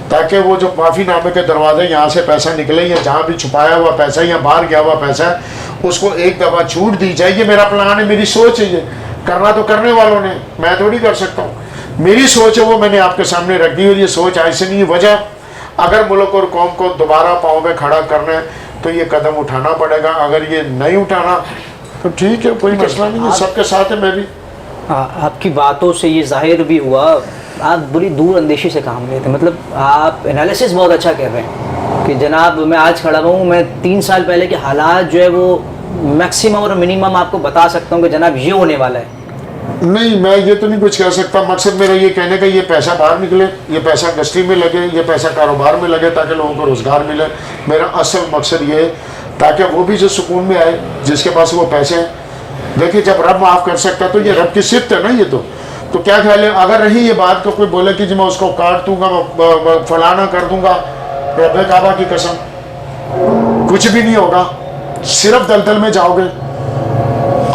تاکہ وہ جو معافی نامے کے دروازے یہاں سے پیسہ نکلے یا جہاں بھی چھپایا ہوا پیسہ یا باہر گیا ہوا پیسہ ہے اس کو ایک دفعہ چھوٹ دی جائے. یہ میرا پلان ہے, میری سوچ ہے. یہ کرنا تو کرنے والوں نے, میں تھوڑی کر سکتا ہوں. میری سوچ ہے وہ میں نے آپ کے سامنے رکھ دی. اور یہ سوچ ایسے نہیں ہے. وجہ اگر ملک اور قوم کو دوبارہ پاؤں پہ کھڑا کرنا ہے تو یہ قدم اٹھانا پڑے گا. اگر یہ نہیں اٹھانا تو ٹھیک ہے, کوئی مسئلہ نہیں ہے, سب کے ساتھ ہے. میں بھی آپ کی باتوں سے یہ ظاہر بھی ہوا آپ بڑی دور اندیشی سے کام لیتے ہیں. مطلب آپ انالیسس بہت اچھا کر رہے ہیں کہ جناب میں آج کھڑا ہوں, میں 3 سال پہلے کے حالات جو ہے وہ میکسیمم اور منیمم آپ کو بتا سکتا ہوں کہ جناب یہ ہونے والا ہے. نہیں, میں یہ تو نہیں کچھ کہہ سکتا. مقصد میرا یہ کہنے کا یہ پیسہ باہر نکلے, یہ پیسہ انڈسٹری میں لگے, یہ پیسہ کاروبار میں لگے تاکہ لوگوں کو روزگار ملے. میرا اصل مقصد یہ ہے تاکہ وہ بھی جو سکون میں آئے جس کے پاس وہ پیسے ہیں. دیکھیں جب رب معاف کر سکتا تو یہ رب کی صفت ہے نا. یہ تو کیا خیال ہے اگر رہی یہ بات تو کوئی بولے کہ جی میں اس کو کاٹ دوں گا, میں فلانا کر دوں گا, رب کعبہ کی قسم کچھ بھی نہیں ہوگا. صرف دلدل میں جاؤ گے.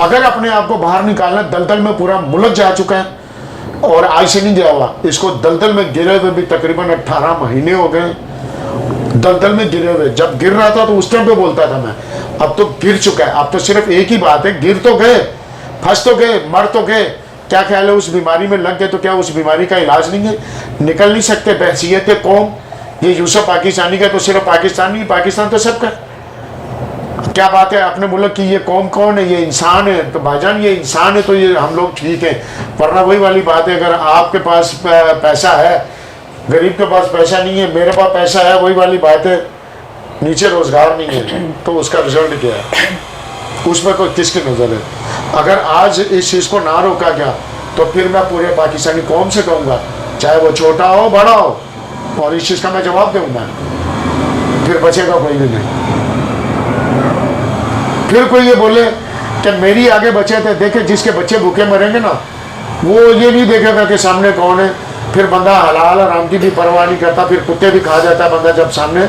اگر اپنے آپ کو باہر نکالنا, دلدل میں پورا ملک جا چکا ہے اور آج سے نہیں گیا ہوا. اس کو دلدل میں گرے ہوئے بھی تقریباً 18 مہینے ہو گئے. دلدل میں گرے ہوئے, جب گر رہا تھا تو اس ٹائم پہ بولتا تھا میں, اب تو گر چکا ہے. اب تو صرف ایک ہی بات ہے, گر تو گئے, پھنس تو گئے, مر تو گئے. کیا خیال ہے اس بیماری میں لگ گئے تو کیا اس بیماری کا علاج نہیں ہے؟ نکل نہیں سکتے بحیثیت قوم. یہ یوسف پاکستانی کا تو صرف پاکستان نہیں, پاکستان تو سب کا. کیا بات ہے اپنے ملک کی, یہ قوم کون ہے؟ یہ انسان ہے. تو بھائی جان یہ انسان ہے تو یہ ہم لوگ ٹھیک ہیں. ورنہ وہی والی بات ہے, اگر آپ کے پاس پیسہ ہے, غریب کے پاس پیسہ نہیں ہے, میرے پاس پیسہ ہے, وہی والی بات ہے, نیچے روزگار نہیں ہے, تو اس کا رزلٹ کیا ہے؟ اس میں کوئی کس کی نظر ہے؟ اگر آج اس چیز کو نہ روکا گیا تو پھر میں پورے پاکستانی قوم سے کہوں گا, چاہے وہ چھوٹا ہو بڑا ہو, اور اس چیز کا میں جواب دوں گا, پھر بچے گا کوئی بھی نہیں. پھر کوئی یہ بولے کہ میری آگے بچے تھے, دیکھے جس کے بچے بھوکے مریں گے نا وہ یہ نہیں دیکھے گا کہ سامنے کون ہے. پھر بندہ حلال حرام کی بھی پرواہ نہیں کرتا, پھر کتے بھی کھا جاتا ہے بندہ جب سامنے.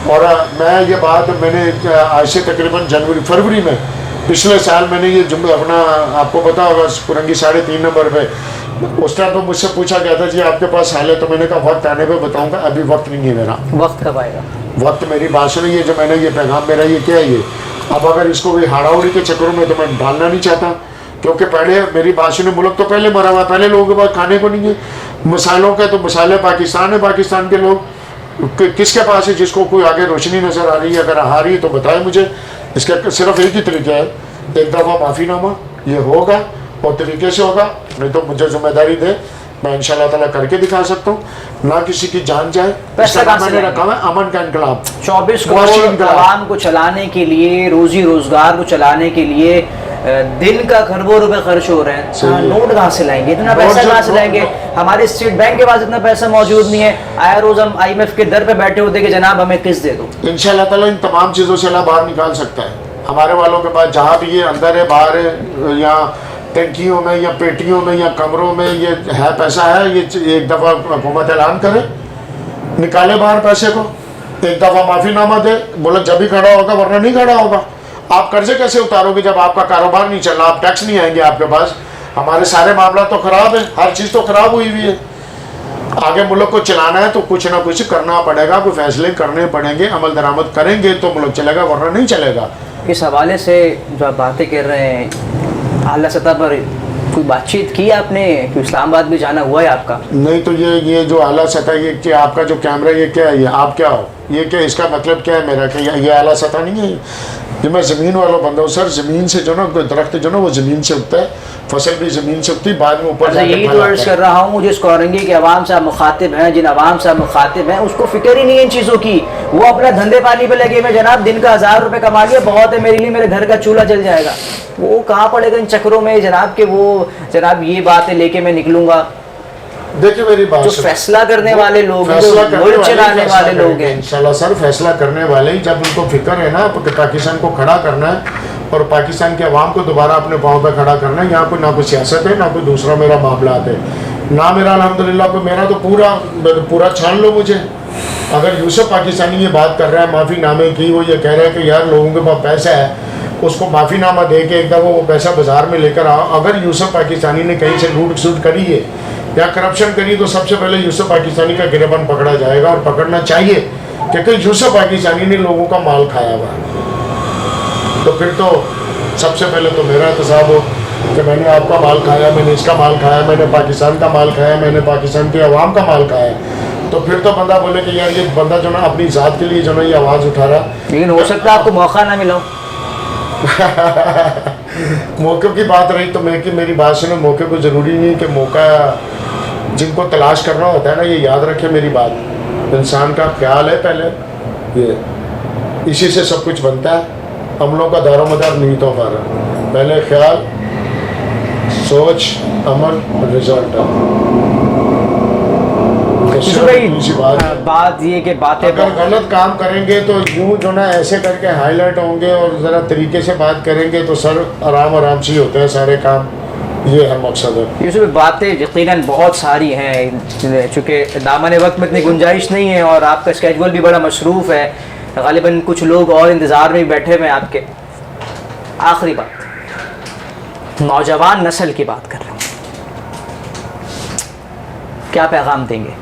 اور میں یہ بات میں نے آج سے تقریباً فروری میں پچھلے سال میں نے یہ جملہ اپنا, آپ کو پتا ہوگا کرنگی 3.5 نمبر پہ, اس ٹائم پہ مجھ سے پوچھا گیا تھا جی آپ کے پاس حال ہے, تو میں نے کہا وقت آنے پہ بتاؤں گا, ابھی وقت نہیں ہے میرا. وقت کب آئے گا؟ وقت میری بات سنیے, جو میں نے یہ پیغام میرا یہ کیا ہے یہ, اب اگر اس کو بھی ہاڑا اڑی کے چکروں میں تو میں ڈالنا نہیں چاہتا, کیونکہ پہلے میری بات سنیں, ملک تو پہلے مرا ہوا, پہلے لوگوں کے پاس کھانے کو نہیں ہے. مسائلوں کا تو مسائل پاکستان ہے, پاکستان کے لوگ کس کے پاس ہے جس کو کوئی آگے روشنی نظر آ رہی ہے؟ اگر آ رہی ہے تو بتائیں مجھے. اس کا صرف ایک ہی طریقہ ہے, ایک دفعہ معافی نامہ یہ ہوگا اور طریقے سے ہوگا, نہیں تو مجھے ذمہ داری دے, میں انشاءاللہ تعالیٰ کر کے دکھا سکتا ہوں. نہ کسی کی جان جائے, پیسہ میں نے رکھا ہے امن کا انقلاب. 24 کروڑ عوام کو چلانے کے لیے, روزی روزگار کو چلانے کے لیے دن کا کروڑوں روپے خرچ ہو رہے ہیں. نوٹ کہاں سے لائیں گے اتنا پیسہ؟ کہاں سے لائیں گے؟ ہمارے اسٹیٹ بینک کے پاس اتنا پیسہ موجود نہیں ہے. آیا روز ہم IMF کے در پہ بیٹھے ہوتے کہ جناب ہمیں قسط دے دو. انشاءاللہ تعالیٰ ان تمام چیزوں سے اللہ باہر نکال سکتا ہے. ہمارے والوں کے پاس جہاں بھی یہ اندر ہے باہر ہے, یا ٹینکیوں میں یا پیٹیوں میں یا کمروں میں یہ ہے پیسہ ہے, یہ ایک دفعہ حکومت اعلان کرے, نکالے باہر پیسے کو, ایک دفعہ معافی نامہ دے, ملک جب بھی کھڑا ہوگا, ورنہ نہیں کھڑا ہوگا. آپ قرضے کیسے اتارو گے جب آپ کا کاروبار نہیں چل رہا, آپ ٹیکس نہیں آئیں گے آپ کے پاس. ہمارے سارے معاملات تو خراب ہیں, ہر چیز تو خراب ہوئی ہوئی ہے. آگے ملک کو چلانا ہے تو کچھ نہ کچھ کرنا پڑے گا, کوئی فیصلے کرنے پڑیں گے, عمل درآمد کریں گے تو ملک چلے گا, ورنہ نہیں چلے گا. اس حوالے سے جو آپ باتیں کر رہے ہیں اعلیٰ سطح پر کوئی بات چیت کی آپ نے, کہ اسلام آباد بھی جانا ہوا ہے آپ کا؟ نہیں تو یہ جو اعلیٰ سطح, یہ کہ آپ کا جو کیمرہ یہ کیا ہے, یہ آپ کیا ہو, یہ کہ اس کا مطلب کیا ہے میرا, کہ یہ اعلیٰ سطح نہیں ہے. یہ میں زمین والا بندہ ہوں سر. زمین سے جو نا درخت جو نا وہ زمین سے اگتا ہے, فصل بھی زمین سے اگتی, بعد میں اوپر جا کے یہی تو عرض کر رہا ہوں, جس کو اورنگی کے عوام سے آپ مخاطب ہیں, جن عوام سے آپ مخاطب ہیں, اس کو فکر ہی نہیں ہے ان چیزوں کی. وہ اپنا دھندے پانی پہ لگے میں, جناب دن کا 1000 روپے کما لیا, بہت ہے میرے لیے, میرے گھر کا چولہا جل جائے گا. وہ کہاں پڑے گا ان چکروں میں جناب, کہ وہ جناب یہ باتیں لے کے میں نکلوں گا. دیکھیں میری بات, جو فیصلہ کرنے والے لوگ ہیں, جو ملک چلانے والے لوگ ہیں, انشاءاللہ سر فیصلہ کرنے والے ہی, جب ان کو فکر ہے نا کہ پاکستان کو کھڑا کرنا ہے اور پاکستان کے عوام کو دوبارہ اپنے پاؤں پہ کھڑا کرنا ہے. یہاں کوئی نہ کوئی سیاست ہے, نہ کوئی دوسرا میرا معاملات ہے, نہ میرا الحمدللہ کوئی, میرا تو پورا چھان لو مجھے. اگر یوسف پاکستانی یہ بات کر رہا ہے معافی نامے کی, وہ یہ کہہ رہا ہے کہ یار لوگوں کے پاس پیسہ ہے, اس کو معافی نامہ دے کے ایک دفعہ وہ پیسہ بازار میں لے کر آؤ. اگر یوسف پاکستانی نے کہیں سے لوٹ کھسوٹ کری ہے یا کرپشن کری, تو سب سے پہلے یوسف پاکستانی کا گریبان پکڑا جائے گا, اور پکڑنا چاہیے, کیونکہ یوسف پاکستانی نے لوگوں کا مال کھایا ہوا ہے. تو پھر تو سب سے پہلے تو میرا احتساب ہو کہ میں نے آپ کا مال کھایا, میں نے اس کا مال کھایا, میں نے پاکستان کا مال کھایا, میں نے پاکستان کے عوام کا مال کھایا. تو پھر تو بندہ بولے کہ یار یہ بندہ جو نا اپنی ذات کے لیے جو نا یہ آواز اٹھا رہا. لیکن ہو سکتا ہے آپ کو موقع نہ ملا. موقع کی بات رہی تو میری بات سنو, موقع کو ضروری نہیں کہ موقع جن کو تلاش کرنا ہوتا ہے نا, یہ یاد رکھے میری بات, انسان کا خیال ہے پہلے, یہ اسی سے سب کچھ بنتا ہے. عملوں کا دار و مدار نہیں تو ہمارا, پہلے خیال, سوچ, عمل, رزلٹ. بات یہ کہ باتیں اگر غلط کام کریں گے تو یوں جو نا ایسے کر کے ہائی لائٹ ہوں گے, اور ذرا طریقے سے بات کریں گے تو سر آرام سے ہوتے ہیں سارے کام. یہ ہے مقصد ہے. یوسف باتیں یقیناً بہت ساری ہیں, چونکہ دامن وقت میں اتنی گنجائش نہیں ہے, اور آپ کا اسکیجول بھی بڑا مصروف ہے, غالباً کچھ لوگ اور انتظار میں بیٹھے ہوئے ہیں آپ کے. آخری بات, نوجوان نسل کی بات کر رہے ہیں, کیا پیغام دیں گے؟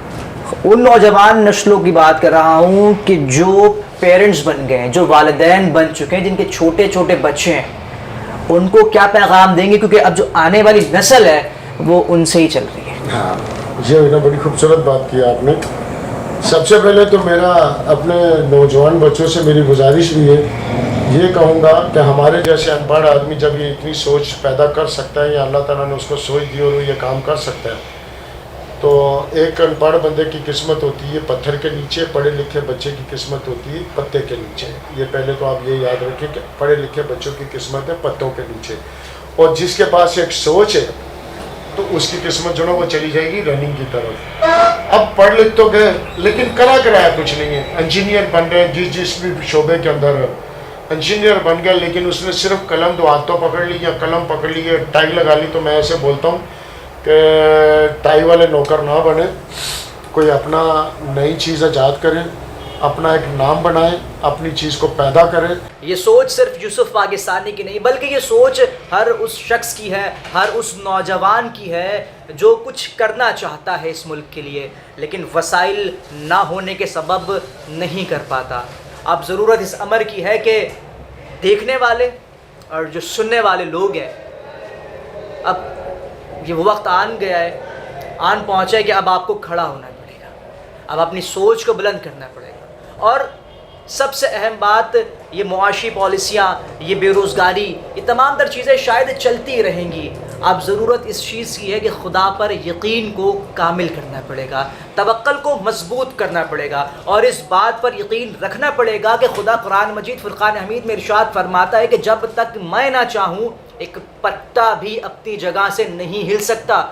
ان نوجوان نسلوں کی بات کر رہا ہوں کہ جو پیرنٹس بن گئے ہیں, جو والدین بن چکے ہیں, جن کے چھوٹے چھوٹے بچے ہیں, ان کو کیا پیغام دیں گے؟ کیونکہ اب جو آنے والی نسل ہے وہ ان سے ہی چل رہی ہے. ہاں, یہ بڑی خوبصورت بات کی آپ نے. سب سے پہلے تو میرا اپنے نوجوان بچوں سے میری گزارش بھی ہے, یہ کہوں گا کہ ہمارے جیسے ان پڑھ آدمی جب یہ اتنی سوچ پیدا کر سکتا ہے, یا اللہ تعالیٰ نے اس کو سوچ دی اور وہ یہ کام کر سکتا ہے, تو ایک ان پڑھ بندے کی قسمت ہوتی ہے پتھر کے نیچے, پڑھے لکھے بچے کی قسمت ہوتی ہے پتے کے نیچے. یہ پہلے تو آپ یہ یاد رکھیں کہ پڑھے لکھے بچوں کی قسمت ہے پتوں کے نیچے, اور جس کے پاس ایک سوچ ہے تو اس کی قسمت جو نا وہ چلی جائے گی رننگ کی طرف. اب پڑھ لکھ تو گئے لیکن کرایا کچھ نہیں ہے. انجینئر بن گئے, جس بھی شعبے کے اندر انجینئر بن گیا, لیکن اس نے صرف قلم دو ہاتھوں پکڑ لی یا قلم پکڑ لی ہے, ٹائی لگا لی. تو میں ایسے بولتا ہوں کہ ٹائی والے نوکر نہ بنے, کوئی اپنا نئی چیز ایجاد کریں, اپنا ایک نام بنائیں, اپنی چیز کو پیدا کریں. یہ سوچ صرف یوسف پاکستانی کی نہیں, بلکہ یہ سوچ ہر اس شخص کی ہے, ہر اس نوجوان کی ہے جو کچھ کرنا چاہتا ہے اس ملک کے لیے, لیکن وسائل نہ ہونے کے سبب نہیں کر پاتا. اب ضرورت اس امر کی ہے کہ دیکھنے والے اور جو سننے والے لوگ ہیں, اب یہ وہ وقت آن گیا ہے, آن پہنچا ہے کہ اب آپ کو کھڑا ہونا پڑے گا, اب اپنی سوچ کو بلند کرنا پڑے گا. اور سب سے اہم بات, یہ معاشی پالیسیاں, یہ بے روزگاری, یہ تمام تر چیزیں شاید چلتی رہیں گی. اب ضرورت اس چیز کی ہے کہ خدا پر یقین کو کامل کرنا پڑے گا, توکل کو مضبوط کرنا پڑے گا, اور اس بات پر یقین رکھنا پڑے گا کہ خدا قرآن مجید فرقان حمید میں ارشاد فرماتا ہے کہ جب تک میں نہ چاہوں ایک پتا بھی اپنی جگہ سے نہیں ہل سکتا.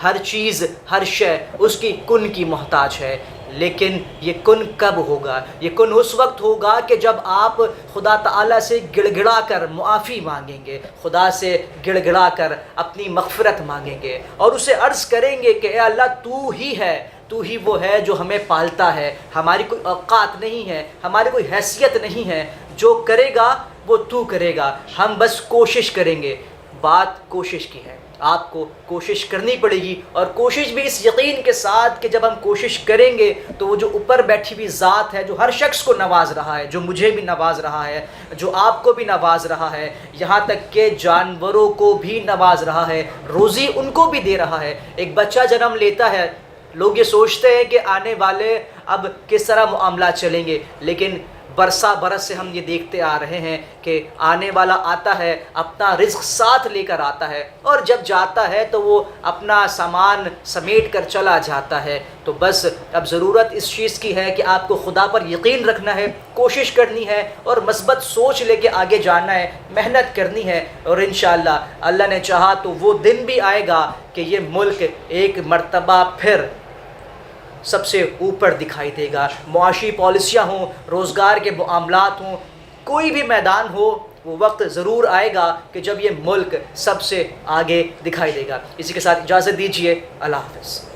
ہر چیز, ہر شے اس کی کن کی محتاج ہے, لیکن یہ کن کب ہوگا؟ یہ کن اس وقت ہوگا کہ جب آپ خدا تعالیٰ سے گڑ گڑا کر معافی مانگیں گے, خدا سے گڑ گڑا کر اپنی مغفرت مانگیں گے, اور اسے عرض کریں گے کہ اے اللہ تو ہی ہے, تو ہی وہ ہے جو ہمیں پالتا ہے, ہماری کوئی اوقات نہیں ہے, ہماری کوئی حیثیت نہیں ہے, جو کرے گا وہ تو کرے گا، ہم بس کوشش کریں گے۔ بات کوشش کی ہے، آپ کو کوشش کرنی پڑے گی، اور کوشش بھی اس یقین کے ساتھ کہ جب ہم کوشش کریں گے تو وہ جو اوپر بیٹھی ہوئی ذات ہے، جو ہر شخص کو نواز رہا ہے، جو مجھے بھی نواز رہا ہے، جو آپ کو بھی نواز رہا ہے، یہاں تک کہ جانوروں کو بھی نواز رہا ہے، روزی ان کو بھی دے رہا ہے۔ ایک بچہ جنم لیتا ہے، لوگ یہ سوچتے ہیں کہ آنے والے اب کس طرح معاملات چلیں گے، لیکن برسا برس سے ہم یہ دیکھتے آ رہے ہیں کہ آنے والا آتا ہے، اپنا رزق ساتھ لے کر آتا ہے، اور جب جاتا ہے تو وہ اپنا سامان سمیٹ کر چلا جاتا ہے۔ تو بس اب ضرورت اس چیز کی ہے کہ آپ کو خدا پر یقین رکھنا ہے، کوشش کرنی ہے، اور مثبت سوچ لے کے آگے جانا ہے، محنت کرنی ہے، اور انشاءاللہ اللہ نے چاہا تو وہ دن بھی آئے گا کہ یہ ملک ایک مرتبہ پھر سب سے اوپر دکھائی دے گا۔ معاشی پالیسیاں ہوں، روزگار کے معاملات ہوں، کوئی بھی میدان ہو، وہ وقت ضرور آئے گا کہ جب یہ ملک سب سے آگے دکھائی دے گا۔ اسی کے ساتھ اجازت دیجیے، اللہ حافظ۔